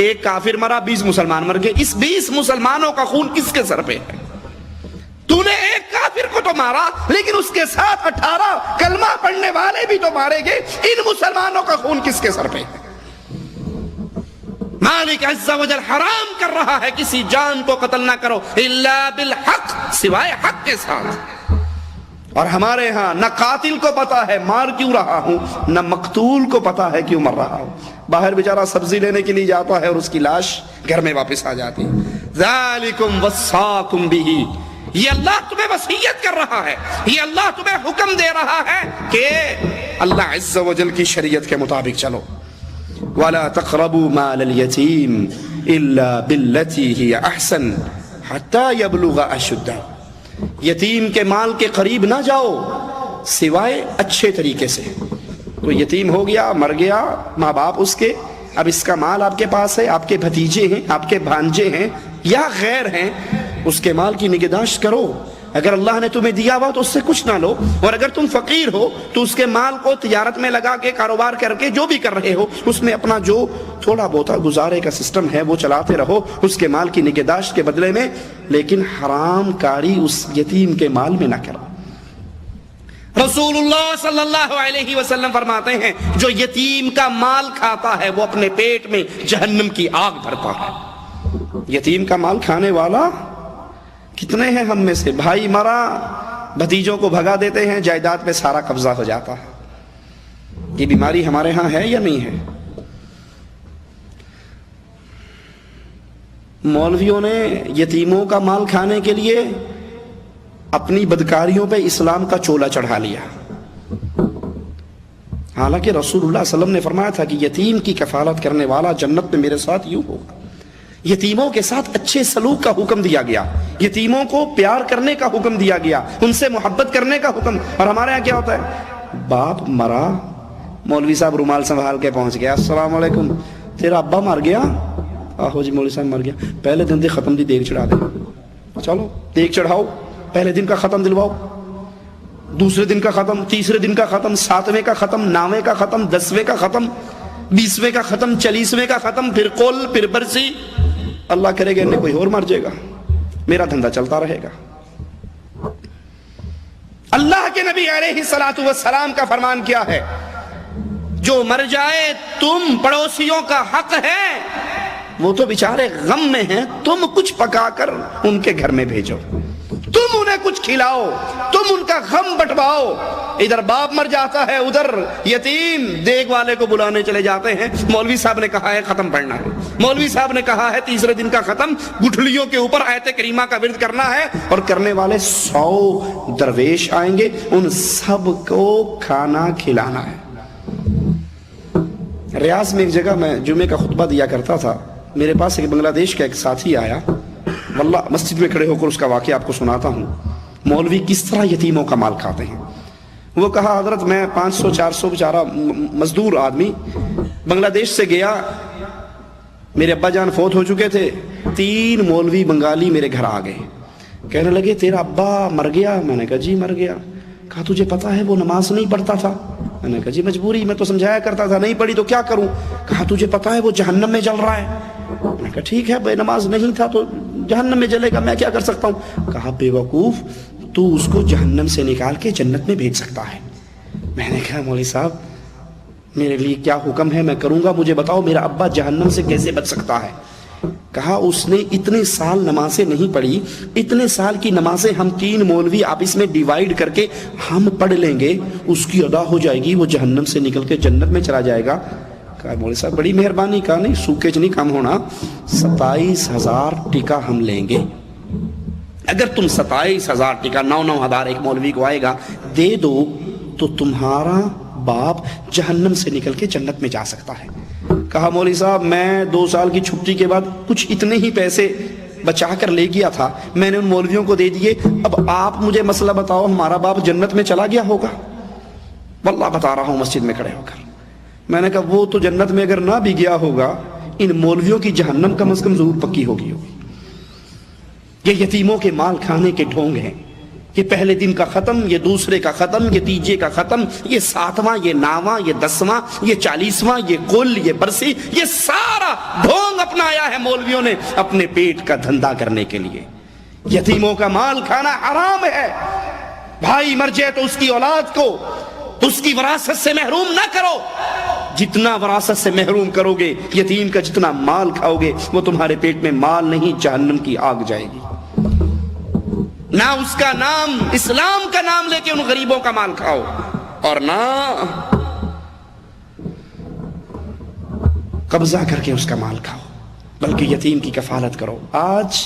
S3: ایک کافر مرا، 20 مسلمان مر گئے، اس 20 مسلمانوں کا خون کس کے سر پہ ہے؟ تو نے ایک کافر کو تو مارا لیکن اس کے ساتھ 18 کلمہ پڑھنے والے بھی تو مارے گئے، ان مسلمانوں کا خون کس کے سر پہ ہے؟ مالک عز و جل حرام کر رہا ہے کسی جان کو قتل نہ کرو الا بالحق، سوائے حق کے ساتھ۔ اور ہمارے ہاں نہ قاتل کو پتا ہے مار کیوں رہا ہوں، نہ مقتول کو پتا ہے کیوں مر رہا ہوں، باہر بیچارہ سبزی لینے کے لیے جاتا ہے اور اس کی لاش گھر میں واپس آ جاتی ہے۔ ذالکم وصاکم بہ، یہ اللہ تمہیں وصیت کر رہا ہے، یہ اللہ تمہیں حکم دے رہا ہے کہ اللہ عز و جل کی شریعت کے مطابق چلو۔ ولا تقربوا مال اليتیم الا بالتي هي احسن حتى يبلغ اشدہ، یتیم کے مال کے قریب نہ جاؤ سوائے اچھے طریقے سے۔ کوئی یتیم ہو گیا، مر گیا، ماں باپ اس کے، اب اس کا مال آپ کے پاس ہے، آپ کے بھتیجے ہیں، آپ کے بھانجے ہیں یا غیر ہیں، اس کے مال کی نگہداشت کرو۔ اگر اللہ نے تمہیں دیا ہوا تو اس سے کچھ نہ لو، اور اگر تم فقیر ہو تو اس کے مال کو تجارت میں لگا کے، کاروبار کر کے، جو بھی کر رہے ہو اس میں اپنا جو تھوڑا بہت گزارے کا سسٹم ہے وہ چلاتے رہو اس کے مال کی نگہداشت کے بدلے میں، لیکن حرام کاری اس یتیم کے مال میں نہ کرو۔ رسول اللہ صلی اللہ علیہ وسلم فرماتے ہیں جو یتیم کا مال کھاتا ہے وہ اپنے پیٹ میں جہنم کی آگ بھرتا ہے۔ یتیم کا مال کھانے والا کتنے ہیں ہم میں سے؟ بھائی مرا، بھتیجوں کو بھگا دیتے ہیں، جائیداد پہ سارا قبضہ ہو جاتا ہے۔ یہ بیماری ہمارے ہاں ہے یا نہیں ہے؟ مولویوں نے یتیموں کا مال کھانے کے لیے اپنی بدکاریوں پہ اسلام کا چولا چڑھا لیا، حالانکہ رسول اللہ صلی اللہ علیہ وسلم نے فرمایا تھا کہ یتیم کی کفالت کرنے والا جنت میں میرے ساتھ یوں ہوگا۔ یتیموں کے ساتھ اچھے سلوک کا حکم دیا گیا، یتیموں کو پیار کرنے کا حکم دیا گیا، ان سے محبت کرنے کا حکم۔ اور ہمارے یہاں کیا ہوتا ہے؟ باپ مرا، مولوی صاحب رومال سنبھال کے پہنچ گیا، السلام علیکم، تیرا ابا مر گیا؟ آہو جی مولوی صاحب مر گیا، پہلے دن دی ختم دی دیگ چڑھا دے، چلو دیگ چڑھاؤ، پہلے دن کا ختم دلواؤ، دوسرے دن کا ختم، تیسرے دن کا ختم، 7ویں کا ختم، 9ویں کا ختم، 10ویں کا ختم، 20ویں کا ختم، 40ویں کا ختم، پھر قول، پھر برسی۔ اللہ کرے گا انہیں کوئی اور مر جائے گا، میرا دھندا چلتا رہے گا۔ اللہ کے نبی علیہ الصلوۃ والسلام کا فرمان کیا ہے؟ جو مر جائے تم پڑوسیوں کا حق ہے، وہ تو بیچارے غم میں ہیں، تم کچھ پکا کر ان کے گھر میں بھیجو، تم انہیں کچھ کھلاؤ، تم ان کا غم بٹواؤ۔ ادھر باپ مر جاتا ہے، ادھر یتیم دیگ والے کو بلانے چلے جاتے ہیں، مولوی صاحب نے کہا ہے ختم پڑھنا ہے، مولوی صاحب نے کہا ہے تیسرے دن کا ختم، گٹھلیوں کے اوپر آیت کریمہ کا ورد کرنا ہے، اور کرنے والے 100 درویش آئیں گے، ان سب کو کھانا کھلانا ہے۔ ریاض میں ایک جگہ میں جمعے کا خطبہ دیا کرتا تھا، میرے پاس ایک بنگلہ دیش کا ایک ساتھی آیا، واللہ مسجد میں کھڑے ہو کر اس کا واقعہ آپ کو سناتا ہوں، مولوی کس طرح یتیموں کا مال کھاتے ہیں۔ وہ کہا حضرت میں 500-400 بیچارہ مزدور آدمی بنگلہ دیش سے گیا، میرے ابا جان فوت ہو چکے تھے، 3 مولوی بنگالی میرے گھر آ گئے، کہنے لگے تیرا ابا مر گیا؟ میں نے کہا جی مر گیا۔ کہا تجھے پتا ہے وہ نماز نہیں پڑھتا تھا؟ میں نے کہا جی مجبوری، میں تو سمجھایا کرتا تھا، نہیں پڑھی تو کیا کروں؟ کہا تجھے پتا ہے وہ جہنم میں جل رہا ہے؟ میں نے کہا ٹھیک ہے بے نماز نہیں تھا تو جہنم میں جلے گا، میں کیا کر سکتا ہوں؟ کہا بے وقوف، تو اس کو جہنم سے نکال کے جنت میں بھیج سکتا ہے۔ میں نے کہا مولوی صاحب میرے لیے کیا حکم ہے، میں کروں گا، مجھے بتاؤ میرا ابا جہنم سے کیسے بچ سکتا ہے؟ کہا اس نے اتنے سال نمازیں نہیں پڑھی، اتنے سال کی نمازیں ہم 3 مولوی آپس میں ڈیوائیڈ کر کے ہم پڑھ لیں گے، اس کی ادا ہو جائے گی، وہ جہنم سے نکل کے جنت میں چلا جائے گا۔ کہا مولوی صاحب بڑی مہربانی۔ کہا نہیں سوکیج نہیں کم ہونا، 27,000 ٹکا ہم لیں گے، اگر تم 27,000 ٹکا 9,000 ایک مولوی کو آئے گا دے دو تو تمہارا باپ جہنم سے نکل کے جنت میں جا سکتا ہے۔ کہا مولوی صاحب میں 2 سال کی چھٹی کے بعد کچھ اتنے ہی پیسے بچا کر لے گیا تھا، میں نے ان مولویوں کو دے دیے، اب آپ مجھے مسئلہ بتاؤ ہمارا باپ جنت میں چلا گیا ہوگا؟ واللہ بتا رہا ہوں مسجد میں کھڑے ہو کر۔ میں نے کہا وہ تو جنت میں اگر نہ بھی گیا ہوگا، ان مولویوں کی جہنم کم از کم ضرور پکی ہوگی۔ یہ یتیموں کے مال کھانے کے ڈھونگ ہیں، یہ پہلے دن کا ختم، یہ دوسرے کا ختم، یہ تیجے کا ختم، یہ 7واں، یہ 9واں، یہ 10واں، یہ 40واں، یہ کل، یہ برسی، یہ سارا ڈھونگ اپنایا ہے مولویوں نے اپنے پیٹ کا دھندا کرنے کے لیے۔ یتیموں کا مال کھانا حرام ہے۔ بھائی مر جائے تو اس کی اولاد کو اس کی وراثت سے محروم نہ کرو، جتنا وراثت سے محروم کرو گے، یتیم کا جتنا مال کھاؤ گے وہ تمہارے پیٹ میں مال نہیں جہنم کی آگ جائے گی۔ نہ اس کا نام اسلام کا نام لے کے ان غریبوں کا مال کھاؤ، اور نہ قبضہ کر کے اس کا مال کھاؤ، بلکہ یتیم کی کفالت کرو۔ آج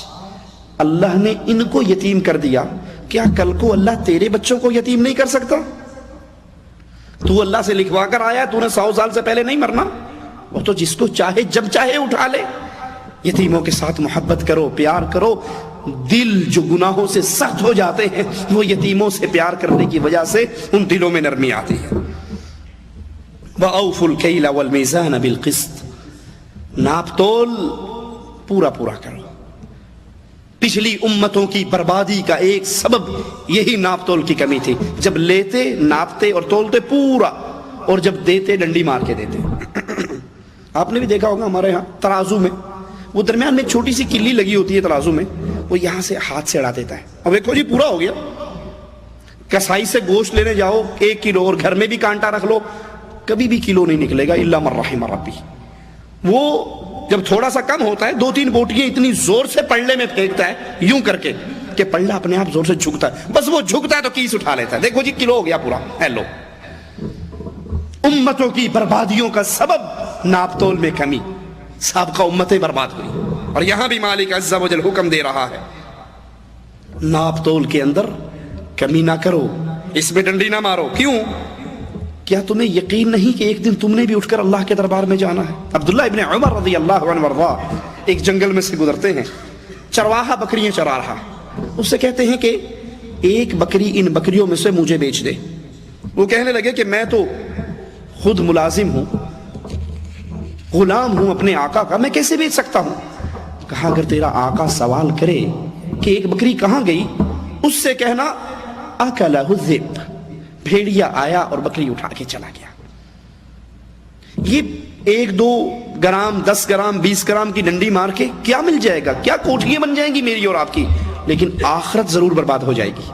S3: اللہ نے ان کو یتیم کر دیا، کیا کل کو اللہ تیرے بچوں کو یتیم نہیں کر سکتا؟ تو اللہ سے لکھوا کر آیا، تو نے 100 سال سے پہلے نہیں مرنا، وہ تو جس کو چاہے جب چاہے اٹھا لے۔ یتیموں کے ساتھ محبت کرو، پیار کرو۔ دل جو گناہوں سے سخت ہو جاتے ہیں وہ یتیموں سے پیار کرنے کی وجہ سے ان دلوں میں نرمی آتی ہے۔ وَأَوْفُوا الْكَيْلَ وَالْمِيزَانَ بِالْقِسْطِ، ناپ تول پورا پورا کرو۔ پچھلی امتوں کی بربادی کا ایک سبب یہی ناپ تول کی کمی تھی، جب لیتے ناپتے اور تولتے پورا، اور جب دیتے ڈنڈی مار کے دیتے۔ آپ نے بھی دیکھا ہوگا ہمارے ہاں ترازو میں وہ درمیان میں چھوٹی سی کلی لگی ہوتی ہے، ترازو میں وہ یہاں سے ہاتھ سے اڑا دیتا ہے، اب دیکھو جی پورا ہو گیا۔ کسائی سے گوشت لینے جاؤ 1 کلو، اور گھر میں بھی کانٹا رکھ لو، کبھی بھی کلو نہیں نکلے گا الا من رحم ربی۔ وہ جب تھوڑا سا کم ہوتا ہے 2-3 بوٹیاں اتنی زور سے پلڑے میں پھینکتا ہے یوں کر کے کہ پلڑا اپنے آپ زور سے جھکتا ہے، بس وہ جھکتا ہے تو کیس اٹھا لیتا ہے، دیکھو جی کلو ہو گیا پورا، ہیلو۔ امتوں کی بربادیوں کا سبب ناپ تول میں کمی، سابقہ امتیں برباد ہوئی، اور یہاں بھی مالک عز و جل حکم دے رہا ہے ناپ تول کے اندر کمی نہ کرو، اس میں ڈنڈی نہ مارو۔ کیوں؟ کیا تمہیں یقین نہیں کہ ایک دن تم نے بھی اٹھ کر اللہ کے دربار میں جانا ہے؟ عبداللہ ابن عمر رضی اللہ عنہ وارضاہ ایک جنگل میں سے گزرتے ہیں، چرواہا بکریاں چرا رہا، اس سے کہتے ہیں کہ ایک بکری ان بکریوں میں سے مجھے بیچ دے۔ وہ کہنے لگے کہ میں تو خود ملازم ہوں، غلام ہوں اپنے آقا کا، میں کیسے بیچ سکتا ہوں؟ کہا اگر تیرا آقا سوال کرے کہ ایک بکری کہاں گئی، اس سے کہنا اکلہ الذئب، بھیڑیا آیا اور بکری اٹھا کے چلا گیا۔ یہ 1-2 گرام 10 گرام 20 گرام کی ڈنڈی مار کے کیا مل جائے گا؟ کیا کوٹھیاں بن جائیں گی میری اور آپ کی؟ لیکن آخرت ضرور برباد ہو جائے گی۔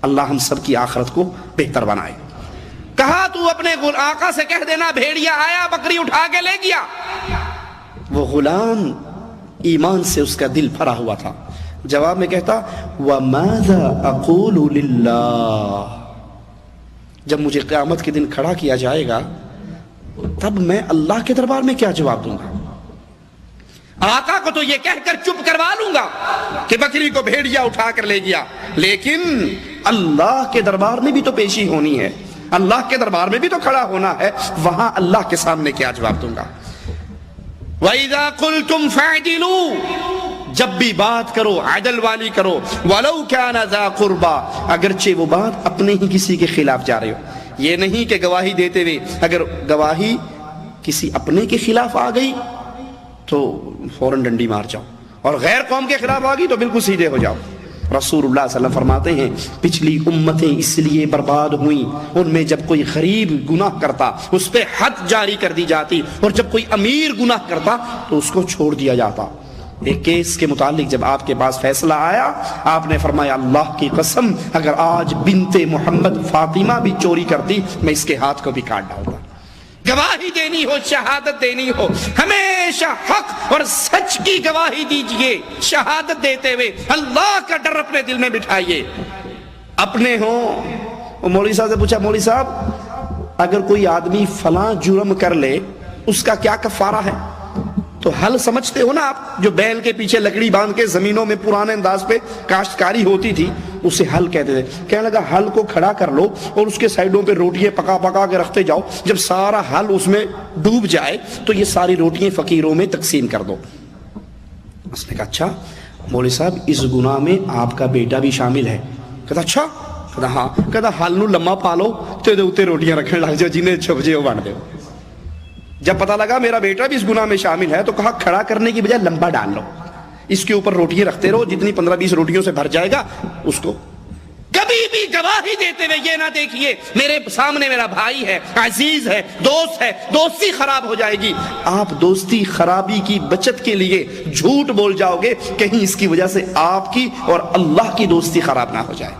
S3: اللہ ہم سب کی آخرت کو بہتر بنائے۔ کہا تو اپنے آقا سے کہہ دینا بھیڑیا آیا بکری اٹھا کے لے گیا۔ وہ غلام ایمان سے اس کا دل بھرا ہوا تھا، جواب میں کہتا وَمَاذَا أَقُولُ لِلَّهِ، جب مجھے قیامت کے دن کھڑا کیا جائے گا تب میں اللہ کے دربار میں کیا جواب دوں گا؟ آقا کو تو یہ کہہ کر چپ کروا لوں گا کہ بکری کو بھیڑیا اٹھا کر لے گیا، لیکن اللہ کے دربار میں بھی تو پیشی ہونی ہے۔ اللہ کے دربار میں بھی تو کھڑا ہونا ہے، وہاں اللہ کے سامنے کیا جواب دوں گا؟ وَإِذَا قُلْتُمْ فَاعْدِلُوا، جب بھی بات کرو عدل والی کرو، وَلَوْ كَانَ ذَا قُرْبَى، اگرچہ وہ بات اپنے ہی کسی کے خلاف جا رہے ہو۔ یہ نہیں کہ گواہی دیتے ہوئے اگر گواہی کسی اپنے کے خلاف آ گئی تو فوراً ڈنڈی مار جاؤ، اور غیر قوم کے خلاف آ گئی تو بالکل سیدھے ہو جاؤ۔ رسول اللہ صلی اللہ علیہ وسلم فرماتے ہیں پچھلی امتیں اس لیے برباد ہوئیں، ان میں جب کوئی غریب گناہ کرتا اس پہ حد جاری کر دی جاتی، اور جب کوئی امیر گناہ کرتا تو اس کو چھوڑ دیا جاتا۔ ایک کیس کے متعلق جب آپ کے پاس فیصلہ آیا، آپ نے فرمایا اللہ کی قسم اگر آج بنت محمد فاطمہ بھی چوری کرتی میں اس کے ہاتھ کو بھی کاٹ ڈالتا۔ گواہی دینی ہو، شہادت دینی ہو، ہمیشہ حق اور سچ کی گواہی دیجئے۔ شہادت دیتے ہوئے اللہ کا ڈر اپنے دل میں بٹھائیے۔ اپنے ہوں، وہ مولوی صاحب سے پوچھا مولوی صاحب اگر کوئی آدمی فلاں جرم کر لے اس کا کیا کفارہ ہے؟ تو حل سمجھتے ہو نا آپ، جو بیل کے پیچھے لکڑی باندھ کے زمینوں میں پرانے انداز پہ کاشتکاری ہوتی تھی اسے حل کہتے تھے۔ کہنے لگا حل کو کھڑا کر لو اور اس کے سائیڈوں پہ روٹیاں پکا پکا کے رکھتے جاؤ، جب سارا حل اس میں ڈوب جائے تو یہ ساری روٹیاں فقیروں میں تقسیم کر دو۔ اس نے کہا اچھا مولوی صاحب اس گناہ میں آپ کا بیٹا بھی شامل ہے؟ کہتا اچھا، کہتا ہاں، کہتا حل نو لمبا پالو تے دے اوتے روٹیاں رکھنے لگ جاؤ، جنہیں چھپ جے وہ بن دے۔ جب پتہ لگا میرا بیٹا بھی اس گناہ میں شامل ہے تو کہا کھڑا کرنے کی بجائے لمبا ڈال لو، اس کے اوپر روٹیاں رکھتے رہو، جتنی 15-20 روٹیوں سے بھر جائے گا اس کو۔ کبھی بھی گواہی دیتے ہوئے یہ نہ دیکھیے میرے سامنے میرا بھائی ہے، عزیز ہے، دوست ہے، دوستی خراب ہو جائے گی۔ آپ دوستی خرابی کی بچت کے لیے جھوٹ بول جاؤ گے، کہیں اس کی وجہ سے آپ کی اور اللہ کی دوستی خراب نہ ہو جائے۔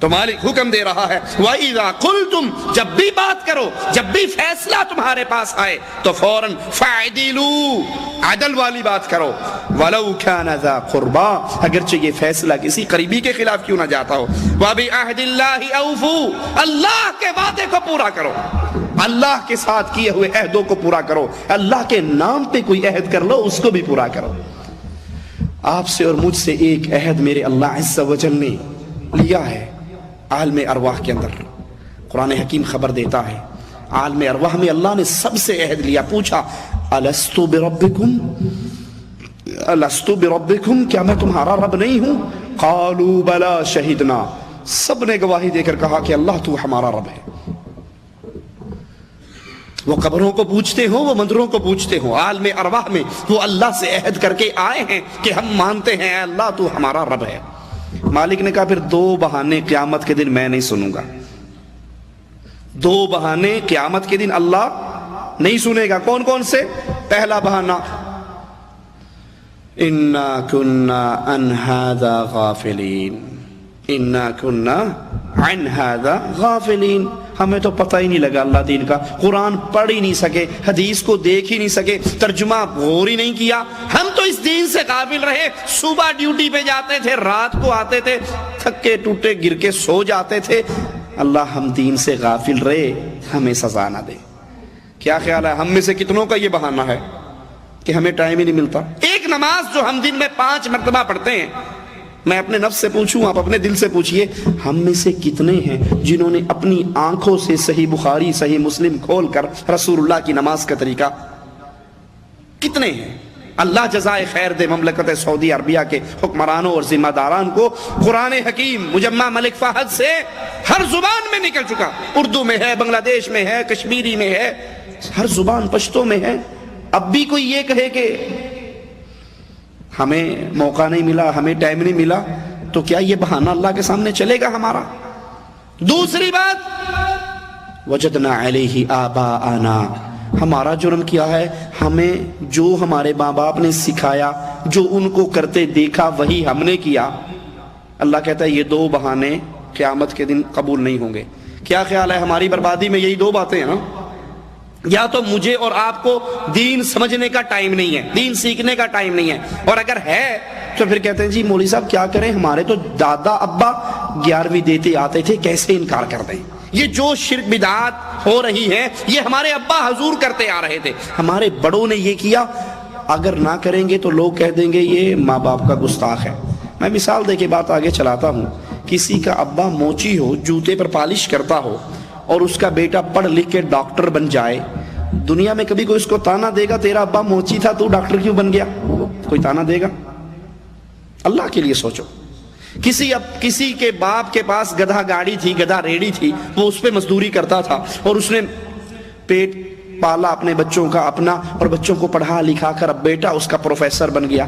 S3: تو مالک حکم دے رہا ہے وَإِذَا قُلْتُمْ، جب بھی بات کرو، جب بھی فیصلہ تمہارے پاس آئے تو فوراً فَاعْدِلُوا، عدل والی بات کرو، وَلَوْ كَانَ ذَا قُرْبَى، اگرچہ یہ فیصلہ کسی قریبی کے خلاف کیوں نہ جاتا ہو۔ وَبِعَهْدِ اللَّهِ أَوْفُوا، اللہ کے وعدے کو پورا کرو، اللہ کے ساتھ کیے ہوئے عہدوں کو پورا کرو، اللہ کے نام پہ کوئی عہد کر لو اس کو بھی پورا کرو۔ آپ سے اور مجھ سے ایک عہد میرے اللہ عز و جل نے لیا ہے عالم ارواح کے اندر۔ قرآن حکیم خبر دیتا ہے عالم ارواح میں اللہ نے سب سے عہد لیا، پوچھا الستو بربکم، الستو بربکم، کیا میں تمہارا رب نہیں ہوں؟ قالوا بلا شہدنا، سب نے گواہی دے کر کہا کہ اللہ تو ہمارا رب ہے۔ وہ قبروں کو پوچھتے ہوں، وہ مندروں کو پوچھتے ہوں، عالم ارواح میں وہ اللہ سے عہد کر کے آئے ہیں کہ ہم مانتے ہیں اے اللہ تو ہمارا رب ہے۔ مالک نے کہا پھر 2 بہانے قیامت کے دن میں نہیں سنوں گا، 2 بہانے قیامت کے دن اللہ نہیں سنے گا۔ کون کون سے؟ پہلا بہانہ انا کنا عن ھذا غافلین، انا کنا عن ھذا غافلین، ہمیں تو پتہ ہی نہیں لگا اللہ دین کا، قرآن پڑھ ہی نہیں سکے، حدیث کو دیکھ ہی نہیں سکے، ترجمہ غور ہی نہیں کیا، ہم تو اس دین سے غافل رہے، صبح ڈیوٹی پہ جاتے تھے، رات کو آتے تھے، تھکے ٹوٹے گر کے سو جاتے تھے، اللہ ہم دین سے غافل رہے، ہمیں سزا نہ دے۔ کیا خیال ہے ہم میں سے کتنوں کا یہ بہانہ ہے کہ ہمیں ٹائم ہی نہیں ملتا؟ ایک نماز جو ہم دن میں 5 مرتبہ پڑھتے ہیں، میں اپنے نفس سے پوچھوں، آپ اپنے دل سے پوچھئے، ہم میں سے کتنے ہیں جنہوں نے اپنی آنکھوں سے صحیح بخاری صحیح مسلم کھول کر رسول اللہ کی نماز کا طریقہ، کتنے ہیں؟ اللہ جزائے خیر دے مملکت سعودی عربیہ کے حکمرانوں اور ذمہ داران کو، قرآن حکیم مجمع ملک فہد سے ہر زبان میں نکل چکا، اردو میں ہے، بنگلہ دیش میں ہے، کشمیری میں ہے، ہر زبان پشتو میں ہے۔ اب بھی کوئی یہ کہے کہ ہمیں موقع نہیں ملا، ہمیں ٹائم نہیں ملا، تو کیا یہ بہانہ اللہ کے سامنے چلے گا ہمارا؟ دوسری بات وجدنا علیہ آباءنا، ہمارا جرم کیا ہے؟ ہمیں جو ہمارے ماں باپ نے سکھایا، جو ان کو کرتے دیکھا وہی ہم نے کیا۔ اللہ کہتا ہے یہ 2 بہانے قیامت کے دن قبول نہیں ہوں گے۔ کیا خیال ہے ہماری بربادی میں یہی 2 باتیں ہیں؟ یا تو مجھے اور آپ کو دین سمجھنے کا ٹائم نہیں ہے، دین سیکھنے کا ٹائم نہیں ہے، اور اگر ہے تو پھر کہتے ہیں جی مولوی صاحب کیا کریں، ہمارے تو دادا ابا 11ویں دیتے آتے تھے، کیسے انکار کر دیں؟ یہ جو شرک بدعات ہو رہی ہیں یہ ہمارے ابا حضور کرتے آ رہے تھے، ہمارے بڑوں نے یہ کیا، اگر نہ کریں گے تو لوگ کہہ دیں گے یہ ماں باپ کا گستاخ ہے۔ میں مثال دے کے بات آگے چلاتا ہوں، کسی کا ابا موچی ہو، جوتے پر پالش کرتا ہو، اور اس کا بیٹا پڑھ لکھ کے ڈاکٹر بن جائے، دنیا میں کبھی کوئی اس کو تانا دے گا تیرا ابا موچی تھا تو ڈاکٹر کیوں بن گیا؟ کوئی تانا دے گا؟ اللہ کے لیے سوچو. کسی کے باپ کے پاس گدھا گاڑی تھی، گدھا ریڑی تھی، وہ اس پہ مزدوری کرتا تھا اور اس نے پیٹ پالا اپنے بچوں کا اپنا اور بچوں کو پڑھا لکھا کر اب بیٹا اس کا پروفیسر بن گیا.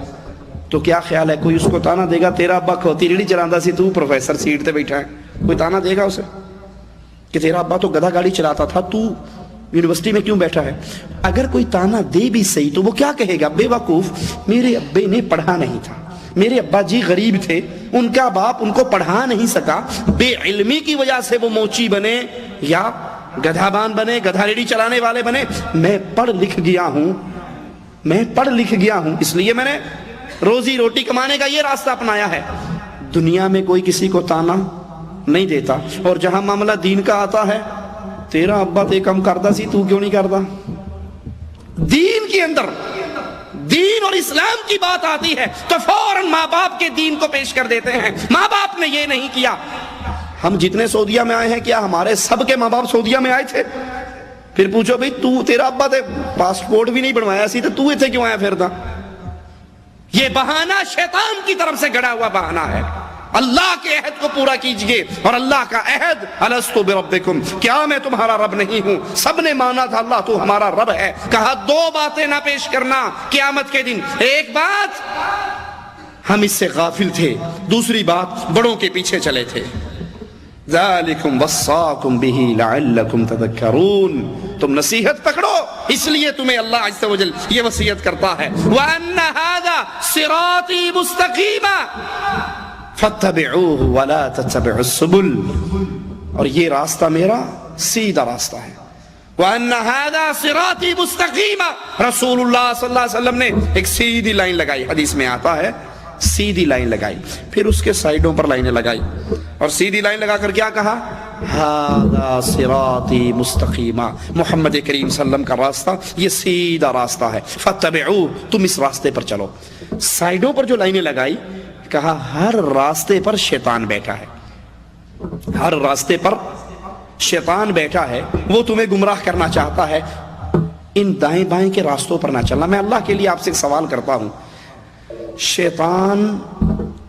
S3: تو کیا خیال ہے کوئی اس کو تانا دے گا تیرا ابا کھوتی ریڑھی چلاتا سی تو پروفیسر سیٹ تے بیٹھا ہے؟ کوئی تانا دے گا اسے کہ تیرا ابا تو گدھا گاڑی چلاتا تھا تو یونیورسٹی میں کیوں بیٹھا ہے؟ اگر کوئی تانا دے بھی صحیح تو وہ کیا کہے گا؟ بے وقوف، میرے ابے نے پڑھا نہیں تھا، میرے ابا جی غریب تھے، ان کا باپ ان کو پڑھا نہیں سکا، بے علمی کی وجہ سے وہ موچی بنے یا گدھا بان بنے، گدھا ریڑھی چلانے والے بنے. میں پڑھ لکھ گیا ہوں، اس لیے میں نے روزی روٹی کمانے کا یہ راستہ اپنایا ہے. دنیا میں کوئی کسی کو تانا نہیں دیتا، اور جہاں معاملہ دین کا آتا ہے تیرا ابا تے کم کردا سی تو کیوں نہیں کردا؟ دین کے اندر دین اور اسلام کی بات آتی ہے تو فوراً ماں باپ کے دین کو پیش کر دیتے ہیں. ماں باپ نے یہ نہیں کیا. ہم جتنے سعودیہ میں آئے ہیں کیا ہمارے سب کے ماں باپ سعودیہ میں آئے تھے؟ پھر پوچھو بھئی تیرا ابا تے پاسپورٹ بھی نہیں بنوایا سی تو ایتھے کیوں آیا پھردا؟ یہ بہانہ شیطان کی طرف سے گڑا ہوا بہانہ ہے. اللہ کے عہد کو پورا کیجئے، اور اللہ کا عہد الستو بربکم، کیا میں تمہارا رب نہیں ہوں؟ سب نے مانا تھا اللہ تو ہمارا رب ہے. کہا دو باتیں نہ پیش کرنا قیامت کے دن. ایک بات ہم اس سے غافل تھے، دوسری بات بڑوں کے پیچھے چلے تھے. ذالکم وصاکم بہ لعلکم تذکرون، تم نصیحت پکڑو اس لیے تمہیں اللہ عز و جل یہ وصیت کرتا ہے. وَأَنَّ هَذَا صِرَاطِي مُسْتَقِيمًا فَاتَّبِعُوهُ وَلَا تَتَّبِعُوا السُّبُلَ، اور یہ راستہ میرا سیدھا راستہ ہے. وَأَنَّ هَذَا صِرَاطِي مُسْتَقِيمًا، رسول اللہ صلی اللہ علیہ وسلم نے ایک سیدھی لائن لگائی، حدیث میں آتا ہے سیدھی لائن لگائی، پھر اس کے سائیڈوں پر لائنیں لگائی، اور سیدھی لائن لگا کر کیا کہا؟ ہذا صراطی مستقیما، محمد کریم صلی اللہ علیہ وسلم کا راستہ یہ سیدھا راستہ ہے. فاتبعوہ، تم اس راستے پر چلو. سائیڈوں پر جو لائنیں لگائی، کہا ہر راستے پر شیطان بیٹھا ہے، ہر راستے پر شیطان بیٹھا ہے، وہ تمہیں گمراہ کرنا چاہتا ہے. ان دائیں بائیں کے راستوں پر نہ چلنا. میں اللہ کے لیے آپ سے ایک سوال کرتا ہوں، شیطان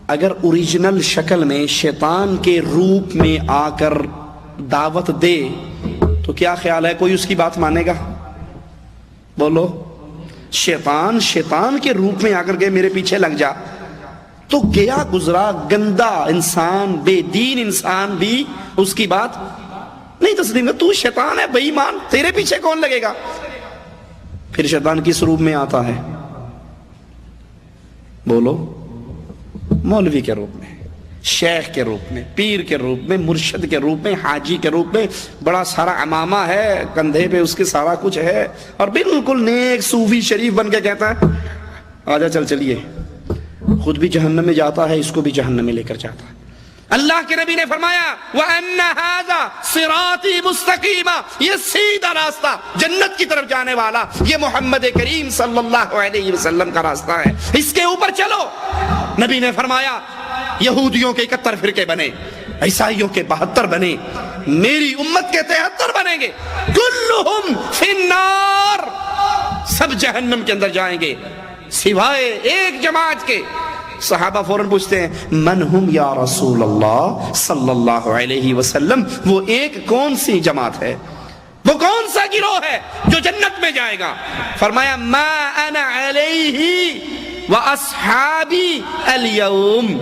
S3: اگر اوریجنل شکل میں شیطان کے روپ میں آ کر دعوت دے تو کیا خیال ہے کوئی اس کی بات مانے گا؟ بولو. شیطان کے روپ میں آ کر کے میرے پیچھے لگ جا تو گیا گزرا گندا انسان، بے دین انسان بھی اس کی بات نہیں تسلیم کرتا. تو شیطان ہے، بے ایمان، تیرے پیچھے کون لگے گا؟ پھر شیطان کس روپ میں آتا ہے؟ بولو. مولوی کے روپ میں، شیخ کے روپ میں، پیر کے روپ میں، مرشد کے روپ میں، حاجی کے روپ میں. بڑا سارا امامہ ہے کندھے پہ اس کے، سارا کچھ ہے، اور بالکل نیک صوفی شریف بن کے کہتا ہے آجا چلیے. خود بھی جہنم میں جاتا ہے، اس کو بھی جہنم میں لے کر جاتا ہے. اللہ کے نبی نے فرمایا وَأَنَّ هَذَا صِرَاطِي مُسْتَقِيمًا، یہ سیدھا راستہ جنت کی طرف جانے والا یہ محمد کریم صلی اللہ علیہ وسلم کا راستہ ہے، اس کے اوپر چلو. نبی نے فرمایا یہودیوں کے 71 فرقے بنے، عیسائیوں کے 72 بنے، میری امت کے 73 بنیں گے. کلہم فی النار، سب جہنم کے اندر جائیں گے سوائے ایک جماعت کے. صحابہ فوراً پوچھتے ہیں من ہم یا رسول اللہ صلی اللہ علیہ وسلم، وہ ایک کون سی جماعت ہے، وہ کون سا گروہ ہے جو جنت میں جائے گا؟ فرمایا ما انا علیہ واصحابی اليوم،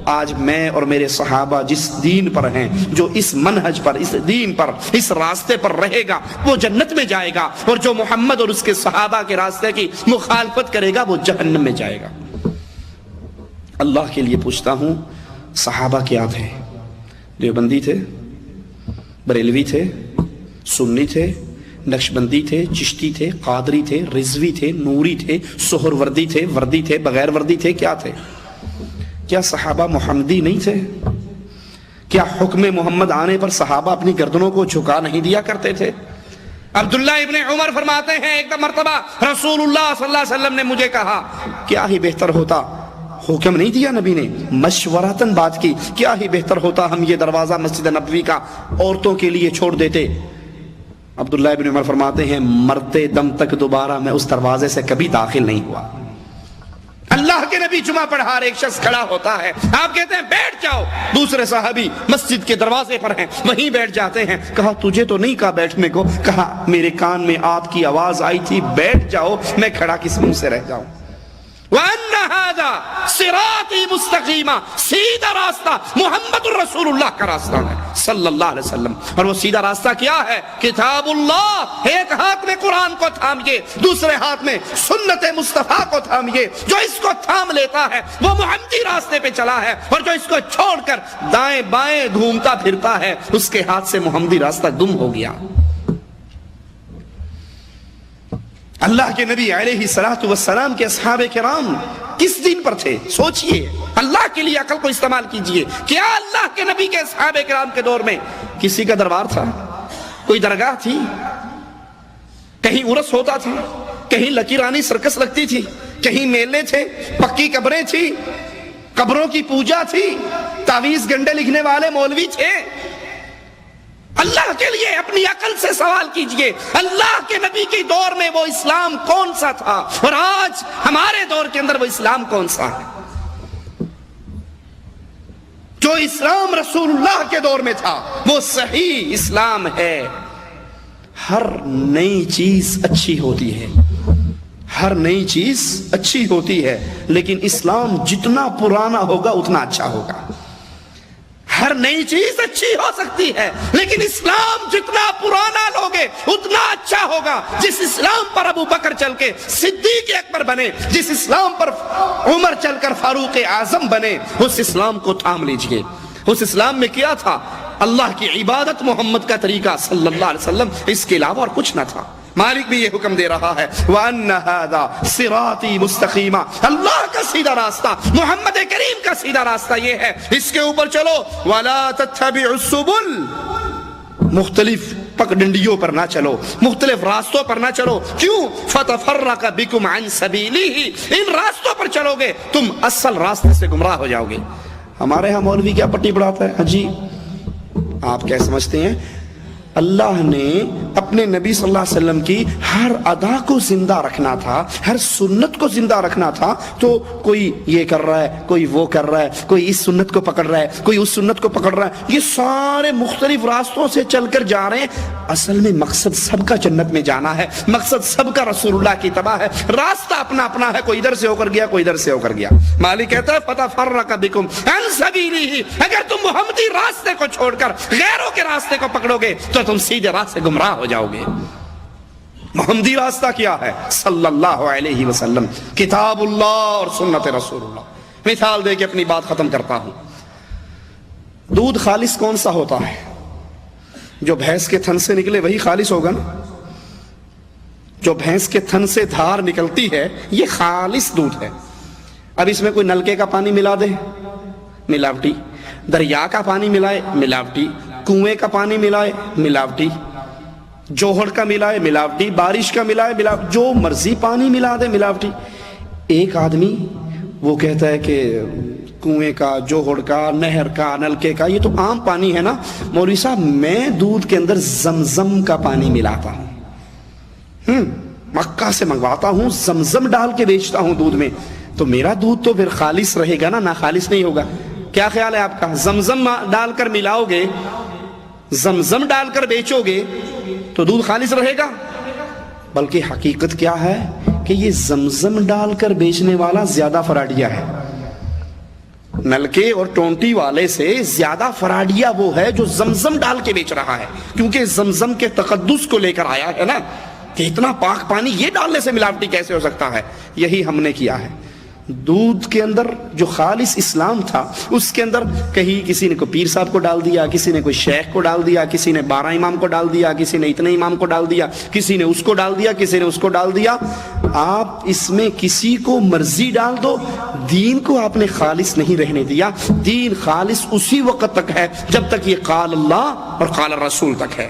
S3: آج میں اور میرے صحابہ جس دین پر ہیں، جو اس منہج پر، اس دین پر، اس راستے پر رہے گا وہ جنت میں جائے گا، اور جو محمد اور اس کے صحابہ کے راستے کی مخالفت کرے گا وہ جہنم میں جائے گا. اللہ کے لیے پوچھتا ہوں صحابہ کیا تھے؟ دیوبندی تھے، بریلوی تھے، سنی تھے، نقشبندی تھے، چشتی تھے، قادری تھے، رضوی تھے، نوری تھے، سہر وردی تھے، وردی تھے، بغیر وردی تھے، کیا تھے؟ کیا صحابہ محمدی نہیں تھے؟ کیا حکم محمد آنے پر صحابہ اپنی گردنوں کو جھکا نہیں دیا کرتے تھے؟ عبداللہ ابن عمر فرماتے ہیں ایک مرتبہ رسول اللہ صلی اللہ علیہ وسلم نے مجھے کہا کیا ہی بہتر ہوتا حکم نہیں دیا نبی نے، مشورتاً بات کی، کیا ہی بہتر ہوتا ہم یہ دروازہ مسجد نبوی کا عورتوں کے لیے چھوڑ دیتے۔ عبداللہ ابن عمر فرماتے ہیں مرتے دم تک دوبارہ میں اس دروازے سے کبھی داخل نہیں ہوا۔ اللہ کے نبی جمعہ پڑھا رہے، ایک شخص کھڑا ہوتا ہے، آپ کہتے ہیں بیٹھ جاؤ، دوسرے صحابی مسجد کے دروازے پر ہیں، وہیں بیٹھ جاتے ہیں۔ کہا تجھے تو نہیں کہا بیٹھنے کو، کہا میرے کان میں آپ کی آواز آئی تھی بیٹھ جاؤ، میں کھڑا کس منہ سے رہ جاؤں۔ وَأَنَّ هَذَا صِرَاطِي مُسْتَقِيمًا، سیدھا راستہ محمد الرسول اللہ کا راستہ ہے صلی اللہ علیہ وسلم۔ اور وہ سیدھا راستہ کیا ہے؟ کتاب اللہ، ایک ہاتھ میں قرآن کو تھامیے، دوسرے ہاتھ میں سنت مصطفیٰ کو تھامیے۔ جو اس کو تھام لیتا ہے وہ محمدی راستے پہ چلا ہے، اور جو اس کو چھوڑ کر دائیں بائیں گھومتا پھرتا ہے اس کے ہاتھ سے محمدی راستہ گم ہو گیا۔ اللہ کے نبی علیہ السلام کے اصحاب کرام کس دین پر تھے؟ سوچئے، اللہ کے لیے عقل کو استعمال کیجئے۔ کیا اللہ کے نبی کے اصحاب کرام کے دور میں کسی کا دربار تھا؟ کوئی درگاہ تھی؟ کہیں عرس ہوتا تھا؟ کہیں لکیرانی سرکس لگتی تھی؟ کہیں میلے تھے؟ پکی قبریں تھی؟ قبروں کی پوجا تھی؟ تعویذ گنڈے لکھنے والے مولوی تھے؟ اللہ کے لیے اپنی عقل سے سوال کیجئے، اللہ کے نبی کے دور میں وہ اسلام کون سا تھا، اور آج ہمارے دور کے اندر وہ اسلام کون سا ہے؟ جو اسلام رسول اللہ کے دور میں تھا وہ صحیح اسلام ہے۔ ہر نئی چیز اچھی ہوتی ہے، ہر نئی چیز اچھی ہوتی ہے، لیکن اسلام جتنا پرانا ہوگا اتنا اچھا ہوگا۔ ہر نئی چیز اچھی ہو سکتی ہے، لیکن اسلام جتنا پرانا لوگے اتنا اچھا ہوگا۔ جس اسلام پر ابو بکر چل کے صدیق اکبر بنے، جس اسلام پر عمر چل کر فاروق اعظم بنے، اس اسلام کو تھام لیجئے۔ اس اسلام میں کیا تھا؟ اللہ کی عبادت، محمد کا طریقہ صلی اللہ علیہ وسلم، اس کے علاوہ اور کچھ نہ تھا۔ مالک بھی یہ حکم دے رہا ہے وَأَنَّ هَذَا صِرَاطِي مُسْتَقِيمًا، اللہ کا سیدھا راستہ، محمد کریم کا سیدھا راستہ یہ ہے، اس کے اوپر چلو۔ وَلَا تَتَّبِعُوا السُّبُلَ، مختلف پگڈنڈیوں پر نہ چلو، مختلف راستوں پر نہ چلو۔ کیوں؟ فَتَفَرَّقَ بِكُمْ عَنْ سَبِيلِهِ، ان راستوں پر چلو گے تم اصل راستے سے گمراہ ہو جاؤ گے۔ ہمارے ہاں مولوی کیا پٹی پڑھاتا ہے؟ جی آپ کیا سمجھتے ہیں؟ اللہ نے اپنے نبی صلی اللہ علیہ وسلم کی ہر ادا کو زندہ رکھنا تھا، ہر سنت کو زندہ رکھنا تھا، تو کوئی یہ کر رہا ہے، کوئی وہ کر رہا ہے، کوئی اس سنت کو پکڑ رہا ہے، کوئی اس سنت کو پکڑ رہا ہے، یہ سارے مختلف راستوں سے چل کر جا رہے ہیں۔ اصل میں مقصد سب کا جنت میں جانا ہے، مقصد سب کا رسول اللہ کی اتباع ہے، راستہ اپنا اپنا ہے، کوئی ادھر سے ہو کر گیا، کوئی ادھر سے ہو کر گیا۔ مالک کہتا ہے فَتَفَرَّقَ بِكُمْ عَنْ سَبِيلِهِ، اگر تم محمدی راستے کو چھوڑ کر غیروں کے راستے کو پکڑو گے تو تم سیدھے راہ سے گمراہ ہو جاؤ گے۔ محمدی راستہ کیا ہے؟ صلی اللہ علیہ وسلم، کتاب اللہ اور سنت رسول اللہ۔ مثال دے کے اپنی بات ختم کرتا ہوں۔ دودھ خالص کون سا ہوتا ہے؟ جو بھینس کے تھن سے نکلے وہی خالص ہوگا نا۔ جو بھینس کے تھن سے دھار نکلتی ہے یہ خالص دودھ ہے۔ اب اس میں کوئی نلکے کا پانی ملا دے، ملاوٹی، دریا کا پانی ملائے، ملاوٹی، کنویں کا پانی ملائے، ملاوٹی، جوہر کا ملائے، ملاوٹی، بارش کا ملائے، ملاوٹی، جو مرضی پانی ملا دے، ملاوٹی۔ ایک آدمی وہ کہتا ہے کہ کنویں کا، جوہر کا، نہر کا، نلکے کا یہ تو عام پانی ہے نا، مولوی صاحب میں دودھ کے اندر زمزم کا پانی ملاتا ہوں، مکہ سے منگواتا ہوں، زمزم ڈال کے بیچتا ہوں دودھ میں، تو میرا دودھ تو پھر خالص رہے گا نا خالص نہیں ہوگا۔ کیا خیال ہے آپ کا؟ زمزم ڈال کر ملاؤ گے، زمزم ڈال کر بیچو گے تو دودھ خالص رہے گا؟ بلکہ حقیقت کیا ہے کہ یہ زمزم ڈال کر بیچنے والا زیادہ فراڈیا ہے۔ نلکے اور ٹونٹی والے سے زیادہ فراڈیا وہ ہے جو زمزم ڈال کے بیچ رہا ہے، کیونکہ زمزم کے تقدس کو لے کر آیا ہے نا، کہ اتنا پاک پانی یہ ڈالنے سے ملاوٹی کیسے ہو سکتا ہے؟ یہی ہم نے کیا ہے۔ دودھ کے اندر جو خالص اسلام تھا اس کے اندر کہیں کسی نے کوئی پیر صاحب کو ڈال دیا، کسی نے کوئی شیخ کو ڈال دیا، کسی نے 12 امام کو ڈال دیا، کسی نے اتنے امام کو ڈال دیا، کسی نے اس کو ڈال دیا، کسی نے اس کو ڈال دیا۔ آپ اس میں کسی کو مرضی ڈال دو، دین کو آپ نے خالص نہیں رہنے دیا۔ دین خالص اسی وقت تک ہے جب تک یہ قال اللہ اور قال الرسول تک ہے۔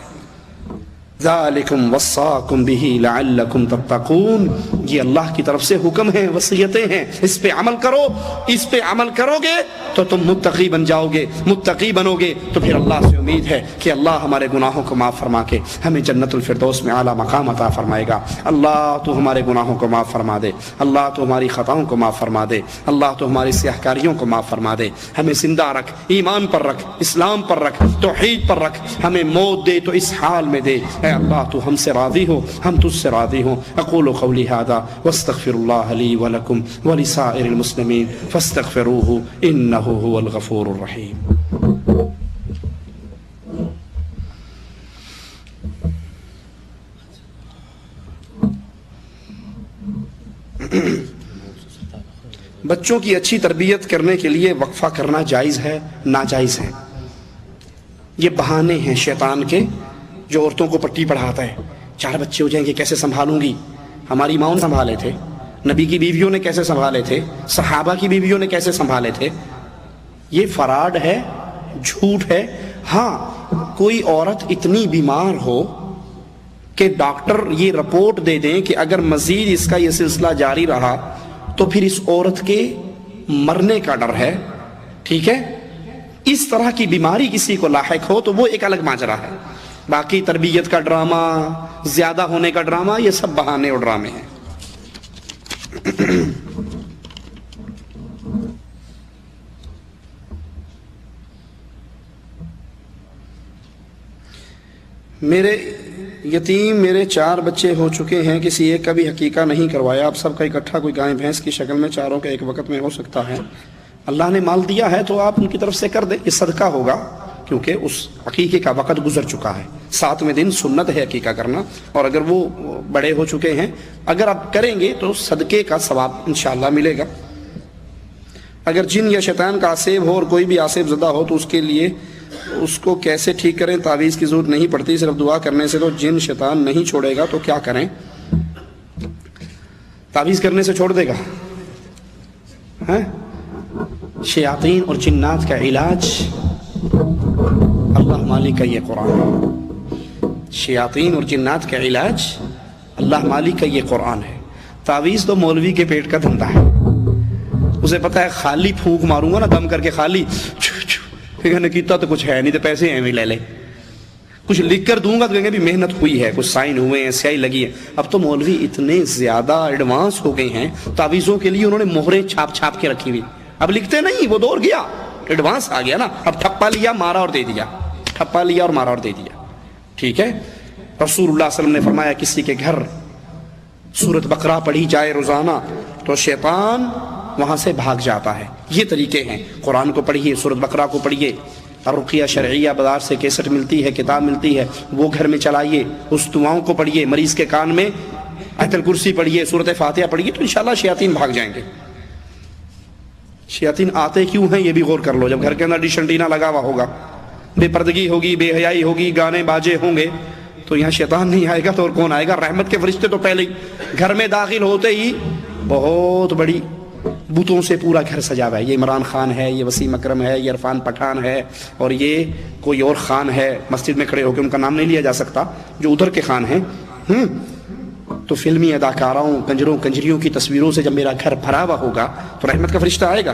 S3: ذالکم وصاکم بہ لعلکم تتقون، یہ اللہ کی طرف سے حکم ہیں، وصیتیں ہیں، اس پہ عمل کرو، اس پہ عمل کرو گے تو تم متقی بن جاؤ گے، متقی بنو گے تو پھر اللہ سے امید ہے کہ اللہ ہمارے گناہوں کو معاف فرما کے ہمیں جنت الفردوس میں اعلیٰ مقام عطا فرمائے گا۔ اللہ تو ہمارے گناہوں کو معاف فرما دے، اللہ تو ہماری خطاؤں کو معاف فرما دے، اللہ تو ہماری سیاہ کاریوں کو معاف فرما دے، ہمیں زندہ رکھ، ایمان پر رکھ، اسلام پر رکھ، توحید پر رکھ، ہمیں موت دے تو اس حال میں دے۔ اے اللہ تو ہم سے راضی ہو، ہم تجھ سے راضی ہوں۔ اقول قولی ھذا واستغفر اللہ لی ولکم ولسائر المسلمین فاستغفروہ انہ هو الغفور الرحیم۔ بچوں کی اچھی تربیت کرنے کے لیے وقفہ کرنا جائز ہے ناجائز ہے؟ یہ بہانے ہیں شیطان کے، جو عورتوں کو پٹی پڑھاتا ہے، 4 بچے ہو جائیں گے کیسے سنبھالوں گی؟ ہماری ماؤں نے سنبھالے تھے، نبی کی بیویوں نے کیسے سنبھالے تھے، صحابہ کی بیویوں نے کیسے سنبھالے تھے۔ یہ فراڈ ہے، جھوٹ ہے۔ ہاں کوئی عورت اتنی بیمار ہو کہ ڈاکٹر یہ رپورٹ دے دیں کہ اگر مزید اس کا یہ سلسلہ جاری رہا تو پھر اس عورت کے مرنے کا ڈر ہے، ٹھیک ہے، اس طرح کی بیماری کسی کو لاحق ہو تو وہ ایک الگ ماجرا ہے۔ باقی تربیت کا ڈرامہ، زیادہ ہونے کا ڈرامہ، یہ سب بہانے اور ڈرامے ہیں۔ میرے 4 بچے ہو چکے ہیں، کسی ایک کا بھی حقیقہ نہیں کروایا، اب سب کا اکٹھا کوئی گائے بھینس کی شکل میں 4 کا ایک وقت میں ہو سکتا ہے۔ اللہ نے مال دیا ہے تو آپ ان کی طرف سے کر دیں، یہ صدقہ ہوگا، کیونکہ اس عقیقے کا وقت گزر چکا ہے۔ 7ویں دن سنت ہے عقیقہ کرنا، اور اگر وہ بڑے ہو چکے ہیں، اگر آپ کریں گے تو صدقے کا ثواب انشاءاللہ ملے گا۔ اگر جن یا شیطان کا آسیب ہو اور کوئی بھی آسیب زدہ ہو تو اس کے لیے اس کو کیسے ٹھیک کریں؟ تعویذ کی ضرورت نہیں پڑتی، صرف دعا کرنے سے تو جن شیطان نہیں چھوڑے گا، تو کیا کریں؟ تعویذ کرنے سے چھوڑ دے گا؟ شیاطین اور جنات کا علاج اللہ مالک کا یہ قرآن ہے۔ شیاطین اور جنات کا علاج اللہ مالک کا یہ قرآن ہے۔ تعویذ تو مولوی کے پیٹ کا دھندا ہے، اسے پتہ ہے خالی پھونک ماروں گا نا، دم کر کے خالی کیتا تو کچھ ہے نہیں، تو پیسے ہیں بھی لے لے، کچھ لکھ کر دوں گا تو کہیں گے بھی محنت ہوئی ہے، کچھ سائن ہوئے ہیں، سیاہی لگی ہے۔ اب تو مولوی اتنے زیادہ ایڈوانس ہو گئے ہیں، تعویذوں کے لیے انہوں نے مہریں چھاپ چھاپ کے رکھی ہوئی، اب لکھتے نہیں، وہ دور گیا، ایڈوانس آ گیا نا، اب ٹھپا لیا مارا اور دے دیا، ٹھپا لیا اور مارا اور دے دیا، ٹھیک ہے۔ رسول اللہ صلی اللہ علیہ وسلم نے فرمایا کسی کے گھر سورۃ بقرہ پڑھی جائے روزانہ تو شیطان وہاں سے بھاگ جاتا ہے۔ یہ طریقے ہیں، قرآن کو پڑھیے، سورۃ بقرہ کو پڑھیے، اور رقیہ شرعیہ بازار سے کیسٹ ملتی ہے، کتاب ملتی ہے، وہ گھر میں چلائیے، اس دعاؤں کو پڑھیے، مریض کے کان میں آیت الکرسی پڑھیے، سورۃ فاتحہ پڑھیے، تو انشاءاللہ شیاطین بھاگ جائیں گے۔ شیاطین آتے کیوں ہیں یہ بھی غور کر لو۔ جب گھر کے اندر ڈش انٹینا لگا ہوا ہوگا، بے پردگی ہوگی، بے حیائی ہوگی، گانے باجے ہوں گے، تو یہاں شیطان نہیں آئے گا تو اور کون آئے گا؟ رحمت کے فرشتے تو پہلے ہی گھر میں داخل ہوتے ہی بہت بڑی بتوں سے پورا گھر سجا ہوا ہے، یہ عمران خان ہے، یہ وسیم اکرم ہے، یہ عرفان پٹھان ہے، اور یہ کوئی اور خان ہے، مسجد میں کھڑے ہو کے ان کا نام نہیں لیا جا سکتا، جو ادھر کے خان ہیں۔ تو فلمی اداکاراؤں، کنجروں کنجریوں کی تصویروں سے جب میرا گھر بھرا ہوا ہوگا تو رحمت کا فرشتہ آئے گا؟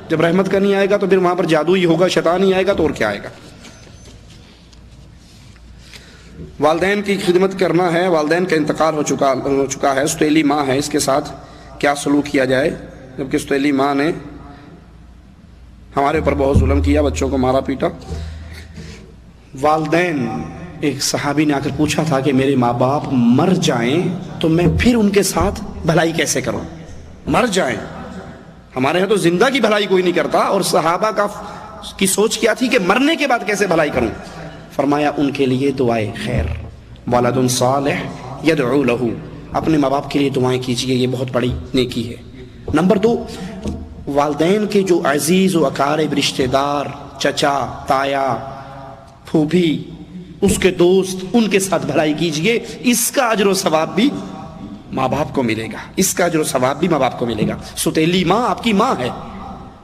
S3: جب رحمت کا نہیں آئے گا تو پھر وہاں پر جادو ہی ہوگا، شیطان ہی آئے گا، تو اور کیا آئے گا؟ والدین کی خدمت کرنا ہے، والدین کا انتقال ہو چکا ہے، سوتیلی ماں ہے، اس کے ساتھ کیا سلوک کیا جائے؟ جبکہ سوتیلی ماں نے ہمارے اوپر بہت ظلم کیا، بچوں کو مارا پیٹا۔ والدین، ایک صحابی نے آ کر پوچھا تھا کہ میرے ماں باپ مر جائیں تو میں پھر ان کے ساتھ بھلائی کیسے کروں؟ مر جائیں، ہمارے ہاں تو زندہ کی بھلائی کوئی نہیں کرتا، اور صحابہ کی سوچ کیا تھی کہ مرنے کے بعد کیسے بھلائی کروں؟ فرمایا ان کے لیے دعائے خیر، ولد صالح یدعو لہ، اپنے ماں باپ کے لیے دعائیں کیجئے، یہ بہت بڑی نیکی ہے۔ نمبر 2، والدین کے جو عزیز و اقارب رشتہ دار، چچا، تایا، پھوپھی، اس کے دوست، ان کے ساتھ بھلائی کیجئے، اس کا اجر و ثواب بھی ماں باپ کو ملے گا، اس کا اجر و ثواب بھی ماں باپ کو ملے گا۔ سوتیلی ماں آپ کی ماں ہے،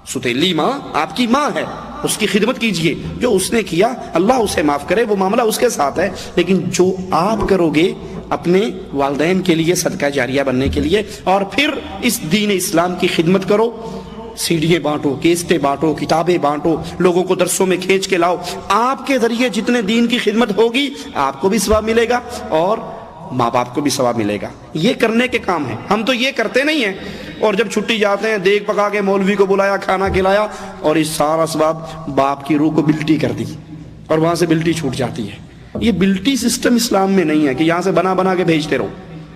S3: سوتیلی ماں آپ کی ماں ہے، اس کی خدمت کیجئے. جو اس نے کیا اللہ اسے معاف کرے، وہ معاملہ اس کے ساتھ ہے. لیکن جو آپ کرو گے اپنے والدین کے لیے صدقہ جاریہ بننے کے لیے، اور پھر اس دین اسلام کی خدمت کرو، سیڈیاں بانٹو، کیسٹیں بانٹو، کتابیں بانٹو، لوگوں کو درسوں میں کھینچ کے لاؤ. آپ کے ذریعے جتنے دین کی خدمت ہوگی آپ کو بھی ثواب ملے گا اور ماں باپ کو بھی ثواب ملے گا. یہ کرنے کے کام ہیں. ہم تو یہ کرتے نہیں ہیں، اور جب چھٹی جاتے ہیں دیگ پکا کے مولوی کو بلایا، کھانا کھلایا، اور اس سارا ثواب باپ کی روح کو بلٹی کر دی اور وہاں سے بلٹی چھوٹ جاتی ہے. یہ بلٹی سسٹم اسلام میں نہیں ہے کہ یہاں سے بنا بنا کے بھیجتے رہو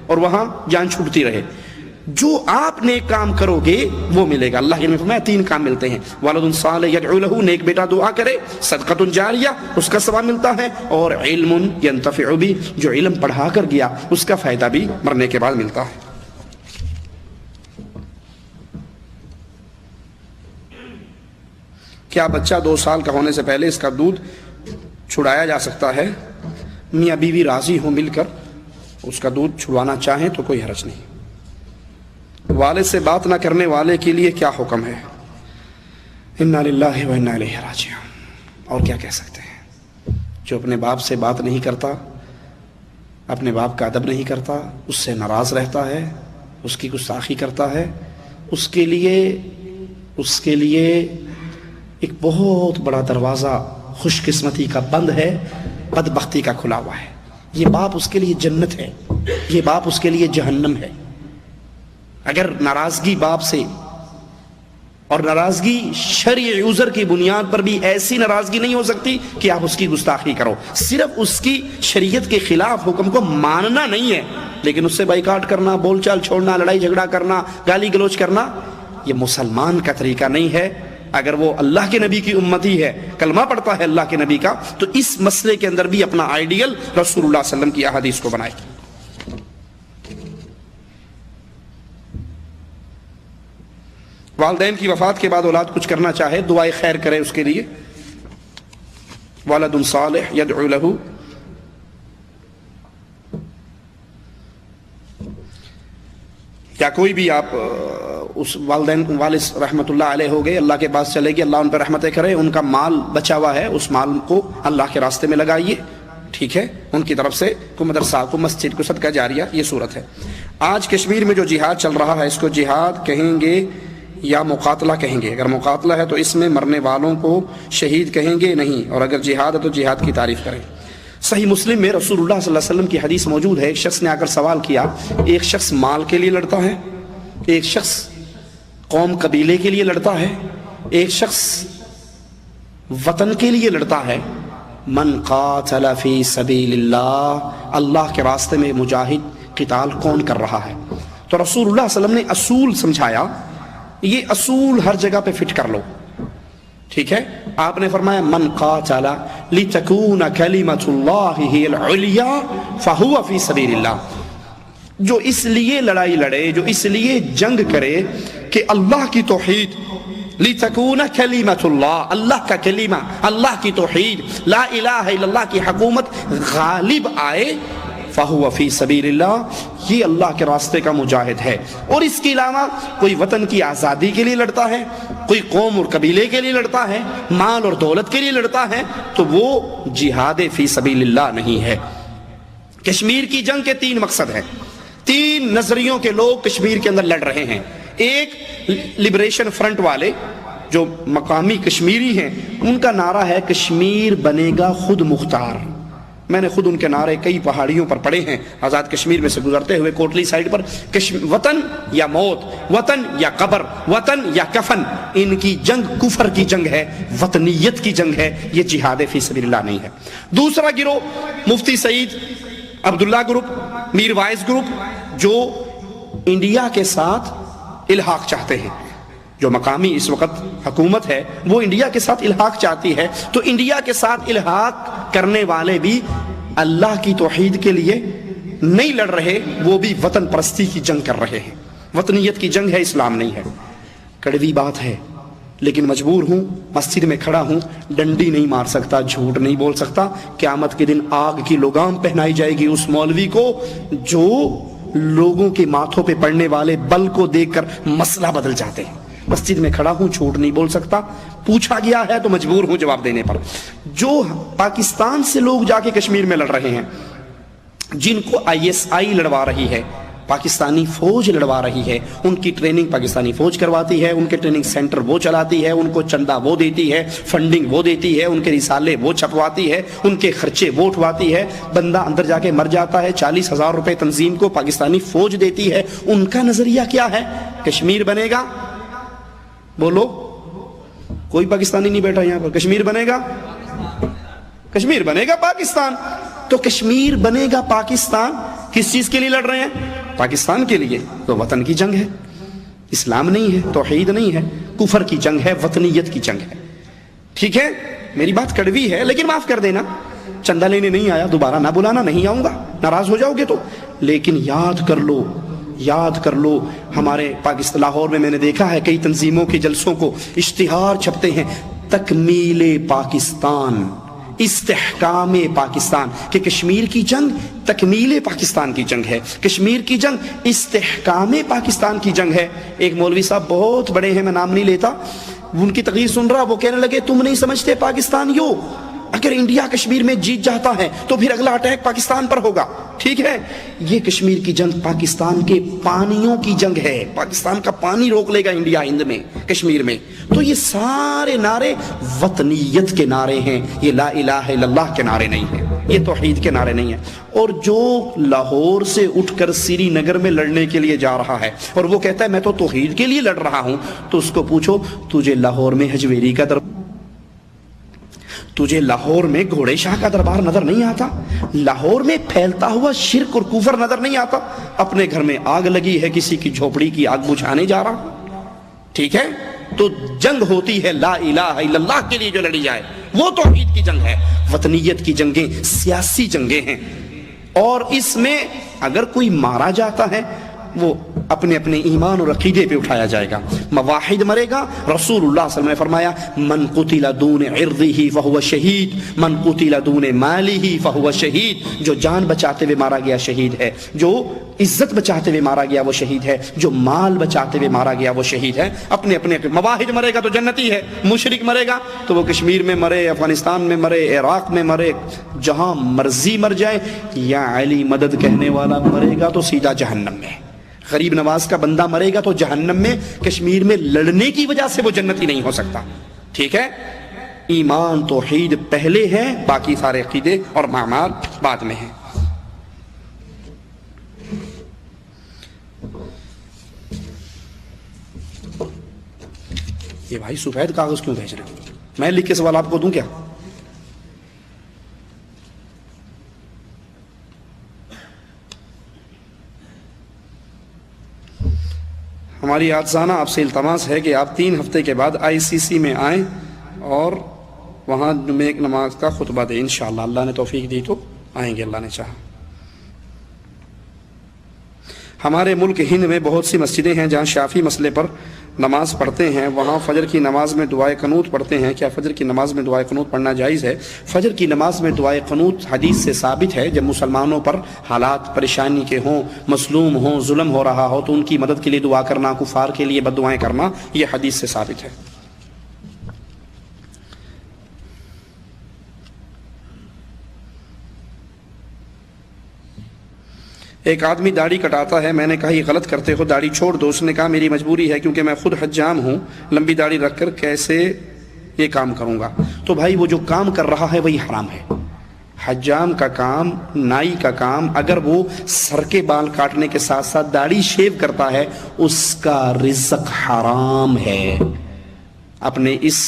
S3: اور وہاں جان چھوٹتی رہے. جو آپ نیک کام کرو گے وہ ملے گا. اللہ کے نبی نے فرمایا 3 کام ملتے ہیں: ولد صالح یدعو لہ، نیک بیٹا دعا کرے، صدقۃ جاریہ، اس کا ثواب ملتا ہے، اور علم ینتفع بہ، جو علم پڑھا کر گیا اس کا فائدہ بھی مرنے کے بعد ملتا ہے. کیا بچہ 2 سال کا ہونے سے پہلے اس کا دودھ چھڑایا جا سکتا ہے؟ میاں بیوی راضی ہوں مل کر اس کا دودھ چھڑوانا چاہیں تو کوئی حرج نہیں. والد سے بات نہ کرنے والے کے لیے کیا حکم ہے؟ انا للہ و انا الیہ راجعون. اور کیا کہہ سکتے ہیں؟ جو اپنے باپ سے بات نہیں کرتا، اپنے باپ کا ادب نہیں کرتا، اس سے ناراض رہتا ہے، اس کی گستاخی کرتا ہے، اس کے لیے ایک بہت بڑا دروازہ خوش قسمتی کا بند ہے، بدبختی کا کھلا ہوا ہے. یہ باپ اس کے لیے جنت ہے، یہ باپ اس کے لیے جہنم ہے. اگر ناراضگی باپ سے، اور ناراضگی شرعی عذر کی بنیاد پر بھی ایسی ناراضگی نہیں ہو سکتی کہ آپ اس کی گستاخی کرو. صرف اس کی شریعت کے خلاف حکم کو ماننا نہیں ہے، لیکن اس سے بائیکاٹ کرنا، بول چال چھوڑنا، لڑائی جھگڑا کرنا، گالی گلوچ کرنا، یہ مسلمان کا طریقہ نہیں ہے. اگر وہ اللہ کے نبی کی امتی ہے، کلمہ پڑھتا ہے اللہ کے نبی کا، تو اس مسئلے کے اندر بھی اپنا آئیڈیل رسول اللہ صلی اللہ علیہ وسلم کی احادیث کو بنائے. والدین کی وفات کے بعد اولاد کچھ کرنا چاہے، دعائے خیر کرے اس کے لیے. ولد صالح یدعو لہ، یا کوئی بھی آپ اس والد رحمت اللہ علیہ ہو گئے، اللہ کے پاس چلے گی، اللہ ان پہ رحمتیں کرے، ان کا مال بچا ہوا ہے، اس مال کو اللہ کے راستے میں لگائیے، ٹھیک ہے، ان کی طرف سے کوئی مدرسہ، کوئی مسجد، کوئی صدقہ جاریہ، یہ صورت ہے. آج کشمیر میں جو جہاد چل رہا ہے، اس کو جہاد کہیں گے یا مقاتلہ کہیں گے؟ اگر مقاتلہ ہے تو اس میں مرنے والوں کو شہید کہیں گے نہیں، اور اگر جہاد ہے تو جہاد کی تعریف کریں. صحیح مسلم میں رسول اللہ صلی اللہ علیہ وسلم کی حدیث موجود ہے. ایک شخص نے آ کر سوال کیا، ایک شخص مال کے لیے لڑتا ہے، ایک شخص قوم قبیلے کے لیے لڑتا ہے، ایک شخص وطن کے لیے لڑتا ہے. من قاتل فی سبیل اللہ، اللہ کے راستے میں مجاہد قتال کون کر رہا ہے؟ تو رسول اللہ صلی اللہ علیہ وسلم نے اصول سمجھایا. یہ اصول ہر جگہ پہ فٹ کر لو، ٹھیک ہے. آپ نے فرمایا من قاتل لتکون کلمۃ اللہ ہی العلیٰ فہو فی سبیل اللہ. جو اس لیے لڑائی لڑے، جو اس لیے جنگ کرے کہ اللہ کی توحید، لتکون کلمۃ اللہ، اللہ کا کلمہ، اللہ کی توحید، لا الہ الا اللہ کی حکومت غالب آئے، فہو فی سبیل اللہ، یہ اللہ کے راستے کا مجاہد ہے. اور اس کے علاوہ کوئی وطن کی آزادی کے لیے لڑتا ہے، کوئی قوم اور قبیلے کے لیے لڑتا ہے، مال اور دولت کے لیے لڑتا ہے، تو وہ جہاد فی سبیل اللہ نہیں ہے. کشمیر کی جنگ کے 3 مقصد ہیں. 3 نظریوں کے لوگ کشمیر کے اندر لڑ رہے ہیں. ایک لبریشن فرنٹ والے جو مقامی کشمیری ہیں، ان کا نعرہ ہے کشمیر بنے گا خود مختار. میں نے خود ان کے نعرے کئی پہاڑیوں پر پڑھے ہیں آزاد کشمیر میں سے گزرتے ہوئے، کوٹلی سائڈ پر. وطن یا موت، وطن یا قبر، وطن یا کفن. ان کی جنگ کفر کی جنگ ہے، وطنیت کی جنگ ہے، یہ جہاد فی سبیل اللہ نہیں ہے. دوسرا گروہ مفتی سعید عبداللہ گروپ، میر وائز گروپ، جو انڈیا کے ساتھ الحاق چاہتے ہیں. جو مقامی اس وقت حکومت ہے وہ انڈیا کے ساتھ الحاق چاہتی ہے، تو انڈیا کے ساتھ الحاق کرنے والے بھی اللہ کی توحید کے لیے نہیں لڑ رہے، وہ بھی وطن پرستی کی جنگ کر رہے ہیں. وطنیت کی جنگ ہے، اسلام نہیں ہے. کڑوی بات ہے لیکن مجبور ہوں، مسجد میں کھڑا ہوں، ڈنڈی نہیں مار سکتا، جھوٹ نہیں بول سکتا. قیامت کے دن آگ کی لگام پہنائی جائے گی اس مولوی کو جو لوگوں کے ماتھوں پہ پڑنے والے بل کو دیکھ کر مسئلہ بدل جاتے ہیں. مسجد میں کھڑا ہوں، جھوٹ نہیں بول سکتا، پوچھا گیا ہے تو مجبور ہوں جواب دینے پر۔ جو پاکستان سے لوگ جا کے کشمیر میں لڑ رہے ہیں، جن کو ISI لڑوا رہی ہے، پاکستانی فوج لڑوا رہی ہے، ان کی ٹریننگ پاکستانی فوج کرواتی ہے، ان کے ٹریننگ سینٹر وہ چلاتی ہے، ان کو چندہ وہ دیتی ہے، فنڈنگ وہ دیتی ہے، ان کے رسالے وہ چھپواتی ہے، ان کے خرچے وہ اٹھواتی ہے، بندہ اندر جا کے مر جاتا ہے، 40,000 روپے تنظیم کو پاکستانی فوج دیتی ہے۔ ان کا نظریہ کیا ہے؟ کشمیر بنے گا، بولو، کوئی پاکستانی نہیں بیٹھا یہاں پر، کشمیر بنے گا، کشمیر بنے گا پاکستان۔ تو کشمیر بنے گا پاکستان کس چیز کے لیے لڑ رہے ہیں؟ پاکستان کے لیے۔ تو وطن کی جنگ ہے، اسلام نہیں ہے، توحید نہیں ہے، کفر کی جنگ ہے، وطنیت کی جنگ ہے۔ ٹھیک ہے، میری بات کڑوی ہے لیکن معاف کر دینا، چندہ لینے نہیں آیا، دوبارہ نہ بلانا، نہیں آؤں گا، ناراض ہو جاؤ گے تو۔ لیکن یاد کر لو، یاد کر لو، ہمارے پاکستان لاہور میں نے دیکھا ہے کئی تنظیموں کے جلسوں کو اشتہار چھپتے ہیں، تکمیل پاکستان، استحکام پاکستان، کہ کشمیر کی جنگ تکمیل پاکستان کی جنگ ہے، کشمیر کی جنگ استحکام پاکستان کی جنگ ہے۔ ایک مولوی صاحب بہت بڑے ہیں، میں نام نہیں لیتا، ان کی تقریر سن رہا، وہ کہنے لگے تم نہیں سمجھتے پاکستان یو، اگر انڈیا کشمیر میں جیت جاتا ہے تو پھر اگلا اٹیک پاکستان پر ہوگا۔ ٹھیک ہے، یہ کشمیر کی جنگ پاکستان کے پانیوں کی جنگ ہے، پاکستان کا پانی روک لے گا انڈیا ہند میں، کشمیر میں۔ تو یہ سارے نعرے وطنیت کے نعرے ہیں، یہ لا الہ الا اللہ کے نعرے نہیں ہیں، یہ توحید کے نعرے نہیں ہیں۔ اور جو لاہور سے اٹھ کر سری نگر میں لڑنے کے لیے جا رہا ہے اور وہ کہتا ہے میں تو توحید کے لیے لڑ رہا ہوں، تو اس کو پوچھو تجھے لاہور میں حجویری کا تجھے لاہور میں گھوڑے شاہ کا دربار نظر نہیں آتا؟ لاہور میں پھیلتا ہوا شرک اور کفر نظر نہیں آتا؟ اپنے گھر میں آگ لگی ہے، کسی کی جھوپڑی کی آگ بجھانے جا رہا۔ ٹھیک ہے، تو جنگ ہوتی ہے لا الہ الا اللہ کے لیے جو لڑی جائے، وہ توحید کی جنگ ہے۔ وطنیت کی جنگیں سیاسی جنگیں ہیں، اور اس میں اگر کوئی مارا جاتا ہے وہ اپنے اپنے ایمان اور عقیدے پہ اٹھایا جائے گا۔ مواحد مرے گا، رسول اللہ صلی اللہ علیہ وسلم نے فرمایا من قتل دون عرضه فهو شہید، من قتل دون ماله فهو شہید، جو جان بچاتے ہوئے مارا گیا شہید ہے، جو عزت بچاتے ہوئے مارا گیا وہ شہید ہے، جو مال بچاتے ہوئے مارا گیا وہ شہید ہے۔ اپنے اپنے مواحد مرے گا تو جنتی ہے، مشرک مرے گا تو وہ کشمیر میں مرے، افغانستان میں مرے، عراق میں مرے، جہاں مرضی مر جائے، یا علی مدد کہنے والا مرے گا تو سیدھا جہنم میں، غریب نواز کا بندہ مرے گا تو جہنم میں، کشمیر میں لڑنے کی وجہ سے وہ جنتی نہیں ہو سکتا۔ ٹھیک ہے، ایمان توحید پہلے ہے، باقی سارے عقیدے اور اعمال بعد میں ہیں۔ یہ بھائی سفید کاغذ کیوں بھیج رہے ہیں؟ میں لکھ کے سوال آپ کو دوں کیا؟ ہماری آجزانہ آپ سے التماس ہے کہ آپ 3 ہفتے کے بعد ICC میں آئیں اور وہاں جمعہ ایک نماز کا خطبہ دیں، انشاءاللہ اللہ نے توفیق دی تو آئیں گے، اللہ نے چاہا۔ ہمارے ملک ہند میں بہت سی مسجدیں ہیں جہاں شافعی مسئلے پر نماز پڑھتے ہیں، وہاں فجر کی نماز میں دعائے قنوت پڑھتے ہیں، کیا فجر کی نماز میں دعائے قنوت پڑھنا جائز ہے؟ فجر کی نماز میں دعائے قنوت حدیث سے ثابت ہے، جب مسلمانوں پر حالات پریشانی کے ہوں، مظلوم ہوں، ظلم ہو رہا ہو تو ان کی مدد کے لیے دعا کرنا، کفار کے لیے بد دعائیں کرنا، یہ حدیث سے ثابت ہے۔ ایک آدمی داڑھی کٹاتا ہے، میں نے کہا یہ غلط کرتے ہو، داڑھی چھوڑ دو۔ اس نے کہا میری مجبوری ہے کیونکہ میں خود حجام ہوں، لمبی داڑھی رکھ کر کیسے یہ کام کروں گا؟ تو بھائی وہ جو کام کر رہا ہے وہی حرام ہے۔ حجام کا کام، نائی کا کام، اگر وہ سر کے بال کاٹنے کے ساتھ ساتھ داڑھی شیو کرتا ہے، اس کا رزق حرام ہے۔ اپنے اس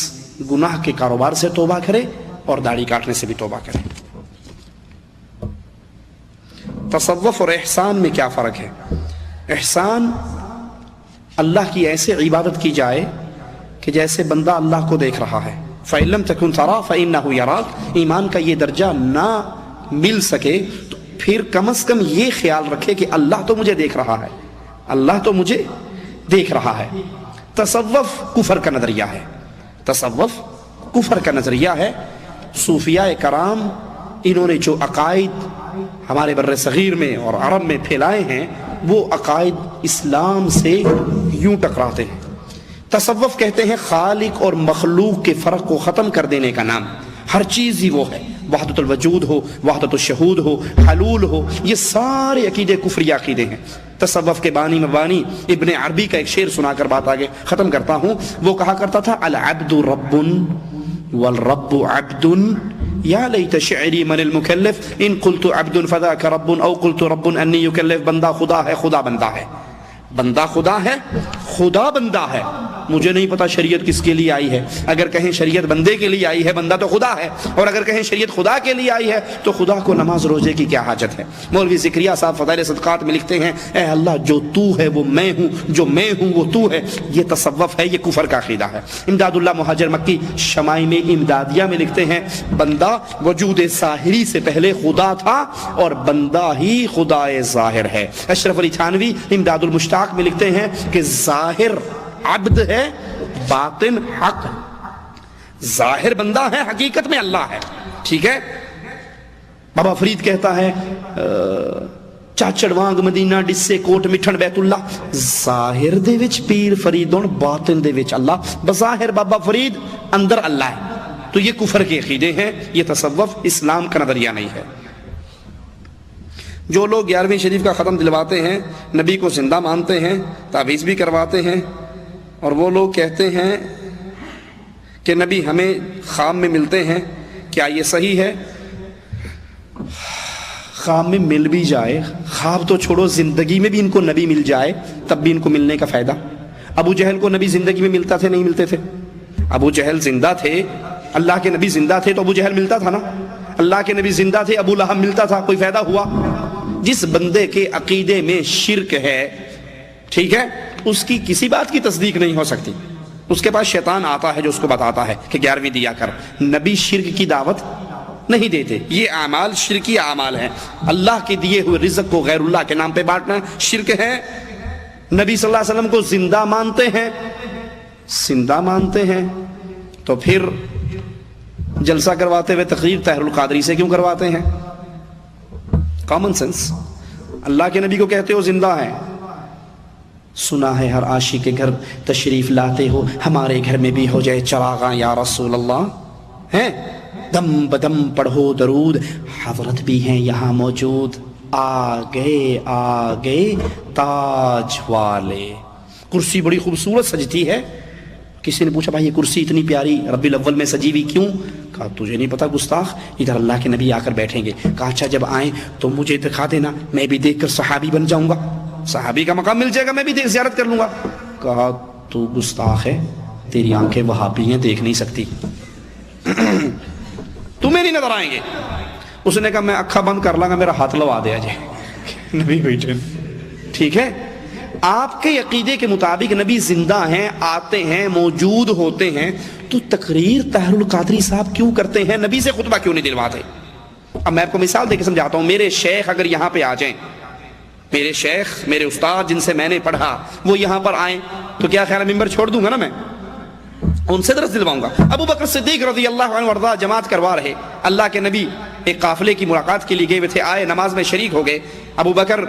S3: گناہ کے کاروبار سے توبہ کرے اور داڑھی کاٹنے سے بھی توبہ کرے۔ تصوف اور احسان میں کیا فرق ہے؟ احسان اللہ کی ایسے عبادت کی جائے کہ جیسے بندہ اللہ کو دیکھ رہا ہے۔ فَإِن لَمْ تَكُنْ تَرَاهُ فَإِنَّهُ يَرَاكَ۔ ایمان کا یہ درجہ نہ مل سکے تو پھر کم از کم یہ خیال رکھے کہ اللہ تو مجھے دیکھ رہا ہے، اللہ تو مجھے دیکھ رہا ہے۔ تصوف کفر کا نظریہ ہے، تصوف کفر کا نظریہ ہے۔ صوفیاء کرام انہوں نے جو عقائد ہمارے بر صغیر میں اور عرب میں پھیلائے ہیں، وہ عقائد اسلام سے یوں ٹکراتے ہیں۔ تصوف کہتے ہیں خالق اور مخلوق کے فرق کو ختم کر دینے کا نام. ہر چیز ہی وہ ہے، وحدت الوجود ہو، وحدت الشہود ہو، حلول ہو، یہ سارے عقیدے کفری عقیدے ہیں. تصوف کے بانی مبانی ابن عربی کا ایک شعر سنا کر بات آگے ختم کرتا ہوں. وہ کہا کرتا تھا العبد رب والرب عبد یا لیت شعری من المکلف ان قلت عبد فذاک رب او قلت رب انی یکلف. بندہ خدا ہے، خدا بندہ ہے. بندہ خدا ہے، خدا بندہ ہے. مجھے نہیں پتا شریعت کس کے لیے آئی ہے. اگر کہیں شریعت بندے کے لیے آئی ہے، بندہ تو خدا ہے. اور اگر کہیں شریعت خدا کے لیے آئی ہے تو خدا کو نماز روزے کی کیا حاجت ہے. مولوی زکریا صاحب فضائل صدقات میں لکھتے ہیں اے اللہ جو تو ہے وہ میں ہوں، جو میں ہوں وہ تو ہے. یہ تصوف ہے، یہ کفر کا عقیدہ ہے. امداد اللہ مہاجر مکی شمائم امدادیہ میں لکھتے ہیں بندہ وجود ظاہری سے پہلے خدا تھا اور بندہ ہی خدا ظاہر ہے. اشرف علی تھانوی امداد المشتاق میں لکھتے ہیں کہ ظاہر عبد ہے، باطن حق. ظاہر بندہ ہے، حقیقت میں اللہ ہے. ٹھیک ہے. بابا فرید کہتا ہے چاچڑ وانگ مدینہ ڈسے کوٹ مٹھن بیت اللہ. ظاہر دے وچ پیر فریدون، باطن دے وچ اللہ. بظاہر بابا فرید، اندر اللہ ہے. تو یہ کفر کے عقیدے ہیں. یہ تصوف اسلام کا نظریہ نہیں ہے. جو لوگ 11ویں شریف کا ختم دلواتے ہیں، نبی کو زندہ مانتے ہیں، تعویذ بھی کرواتے ہیں، اور وہ لوگ کہتے ہیں کہ نبی ہمیں خواب میں ملتے ہیں، کیا یہ صحیح ہے؟ خواب میں مل بھی جائے، خواب تو چھوڑو، زندگی میں بھی ان کو نبی مل جائے تب بھی ان کو ملنے کا فائدہ. ابو جہل کو نبی زندگی میں ملتا تھے نہیں ملتے تھے؟ ابو جہل زندہ تھے، اللہ کے نبی زندہ تھے تو ابو جہل ملتا تھا نا. اللہ کے نبی زندہ تھے، ابو لہب ملتا تھا، کوئی فائدہ ہوا؟ جس بندے کے عقیدے میں شرک ہے، ٹھیک ہے، اس کی کسی بات کی تصدیق نہیں ہو سکتی. اس کے پاس شیطان آتا ہے جو اس کو بتاتا ہے کہ 11ویں دیا کر. نبی شرک کی دعوت نہیں دیتے. یہ اعمال شرکی اعمال ہیں. اللہ کے دیے ہوئے رزق کو غیر اللہ کے نام پہ بانٹنا شرک ہے. نبی صلی اللہ علیہ وسلم کو زندہ مانتے ہیں، زندہ مانتے ہیں تو پھر جلسہ کرواتے ہوئے تقریر طاہر القادری سے کیوں کرواتے ہیں؟ Common sense. اللہ کے نبی کو کہتے ہو زندہ ہے. سنا ہے ہر عاشق کے گھر تشریف لاتے ہو، ہمارے گھر میں بھی ہو جائے چراغاں یا رسول اللہ. ہیں دم بدم پڑھو درود، حضرت بھی ہیں یہاں موجود. آگے تاج والے. کرسی بڑی خوبصورت سجتی ہے. کسی نے پوچھا بھائی یہ کرسی اتنی پیاری ربیع الاول میں سجی ہوئی کیوں؟ کہا تجھے نہیں پتا گستاخ، ادھر اللہ کے نبی آ کر بیٹھیں گے. کہا اچھا جب آئیں تو مجھے دکھا دینا، میں بھی دیکھ کر صحابی بن جاؤں گا، صحابی کا مقام مل جائے گا، میں بھی زیارت کر لوں گا. کہا تو گستاخ ہے، تیری آنکھیں وہابی ہیں، دیکھ نہیں سکتی، تمہیں نہیں نظر آئیں گے. اس نے کہا میں اکھا بند کر لاں گا، میرا ہاتھ لوا دیا جائے. نبی بیٹھے. ٹھیک ہے. آپ کے عقیدے کے مطابق نبی زندہ ہیں، آتے ہیں، موجود ہوتے ہیں، تو تقریر طاہر القادری صاحب کیوں کرتے ہیں؟ نبی سے خطبہ کیوں نہیں دلواتے؟ اب میں آپ کو مثال دے کے سمجھاتا ہوں. میرے شیخ اگر یہاں پہ آ جائیں، میرے شیخ، میرے استاد جن سے میں نے پڑھا، وہ یہاں پر آئیں تو کیا خیال ہے ممبر چھوڑ دوں گا نا؟ میں ان سے درس دلواؤں گا. ابو بکر صدیق رضی اللہ عنہ وارضاہ جماعت کروا رہے. اللہ کے نبی ایک قافلے کی ملاقات کے لیے گئے ہوئے تھے، آئے، نماز میں شریک ہو گئے. ابو بکر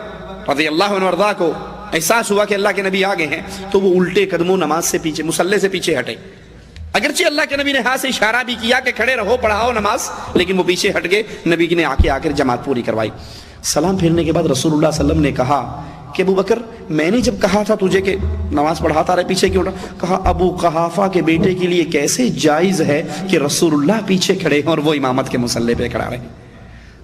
S3: رضی اللہ عنہ وارضاہ کو احساس ہوا کہ اللہ کے نبی آ گئے ہیں تو وہ الٹے قدموں نماز سے پیچھے، مصلی سے پیچھے ہٹے. اگرچہ اللہ کے نبی نے ہاتھ سے اشارہ بھی کیا کہ کھڑے رہو، پڑھاؤ نماز، لیکن وہ پیچھے ہٹ گئے. نبی نے آ کر جماعت پوری کروائی. سلام پھیرنے کے بعد رسول اللہ صلی اللہ علیہ وسلم نے کہا کہ ابو بکر میں نے جب کہا تھا تجھے کہ نماز پڑھاتا رہے، پیچھے کیوں اٹھا؟ کہا ابو قحافہ کے بیٹے کے لیے کیسے جائز ہے کہ رسول اللہ پیچھے کھڑے ہیں اور وہ امامت کے مصلی پہ کھڑا رہے.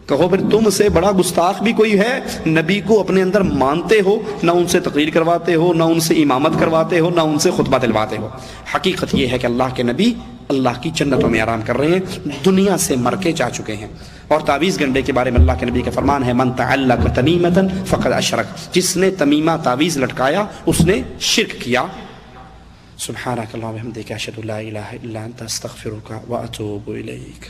S3: کہو پھر تم سے بڑا گستاخ بھی کوئی ہے؟ نبی کو اپنے اندر مانتے ہو، نہ ان سے تقریر کرواتے ہو، نہ ان سے امامت کرواتے ہو، نہ ان سے خطبہ دلواتے ہو. حقیقت یہ ہے کہ اللہ کے نبی اللہ کی جنتوں میں آرام کر رہے ہیں، دنیا سے مر کے جا چکے ہیں. اور تعویذ گنڈے کے بارے میں اللہ کے نبی کا فرمان ہے من تعلق تمیمۃ فقد اشرک. جس نے تمیمہ تعویذ لٹکایا اس نے شرک کیا. سبحانک اللہم وبحمدک اشہد ان لا الہ الا انت استغفرک واتوب الیک.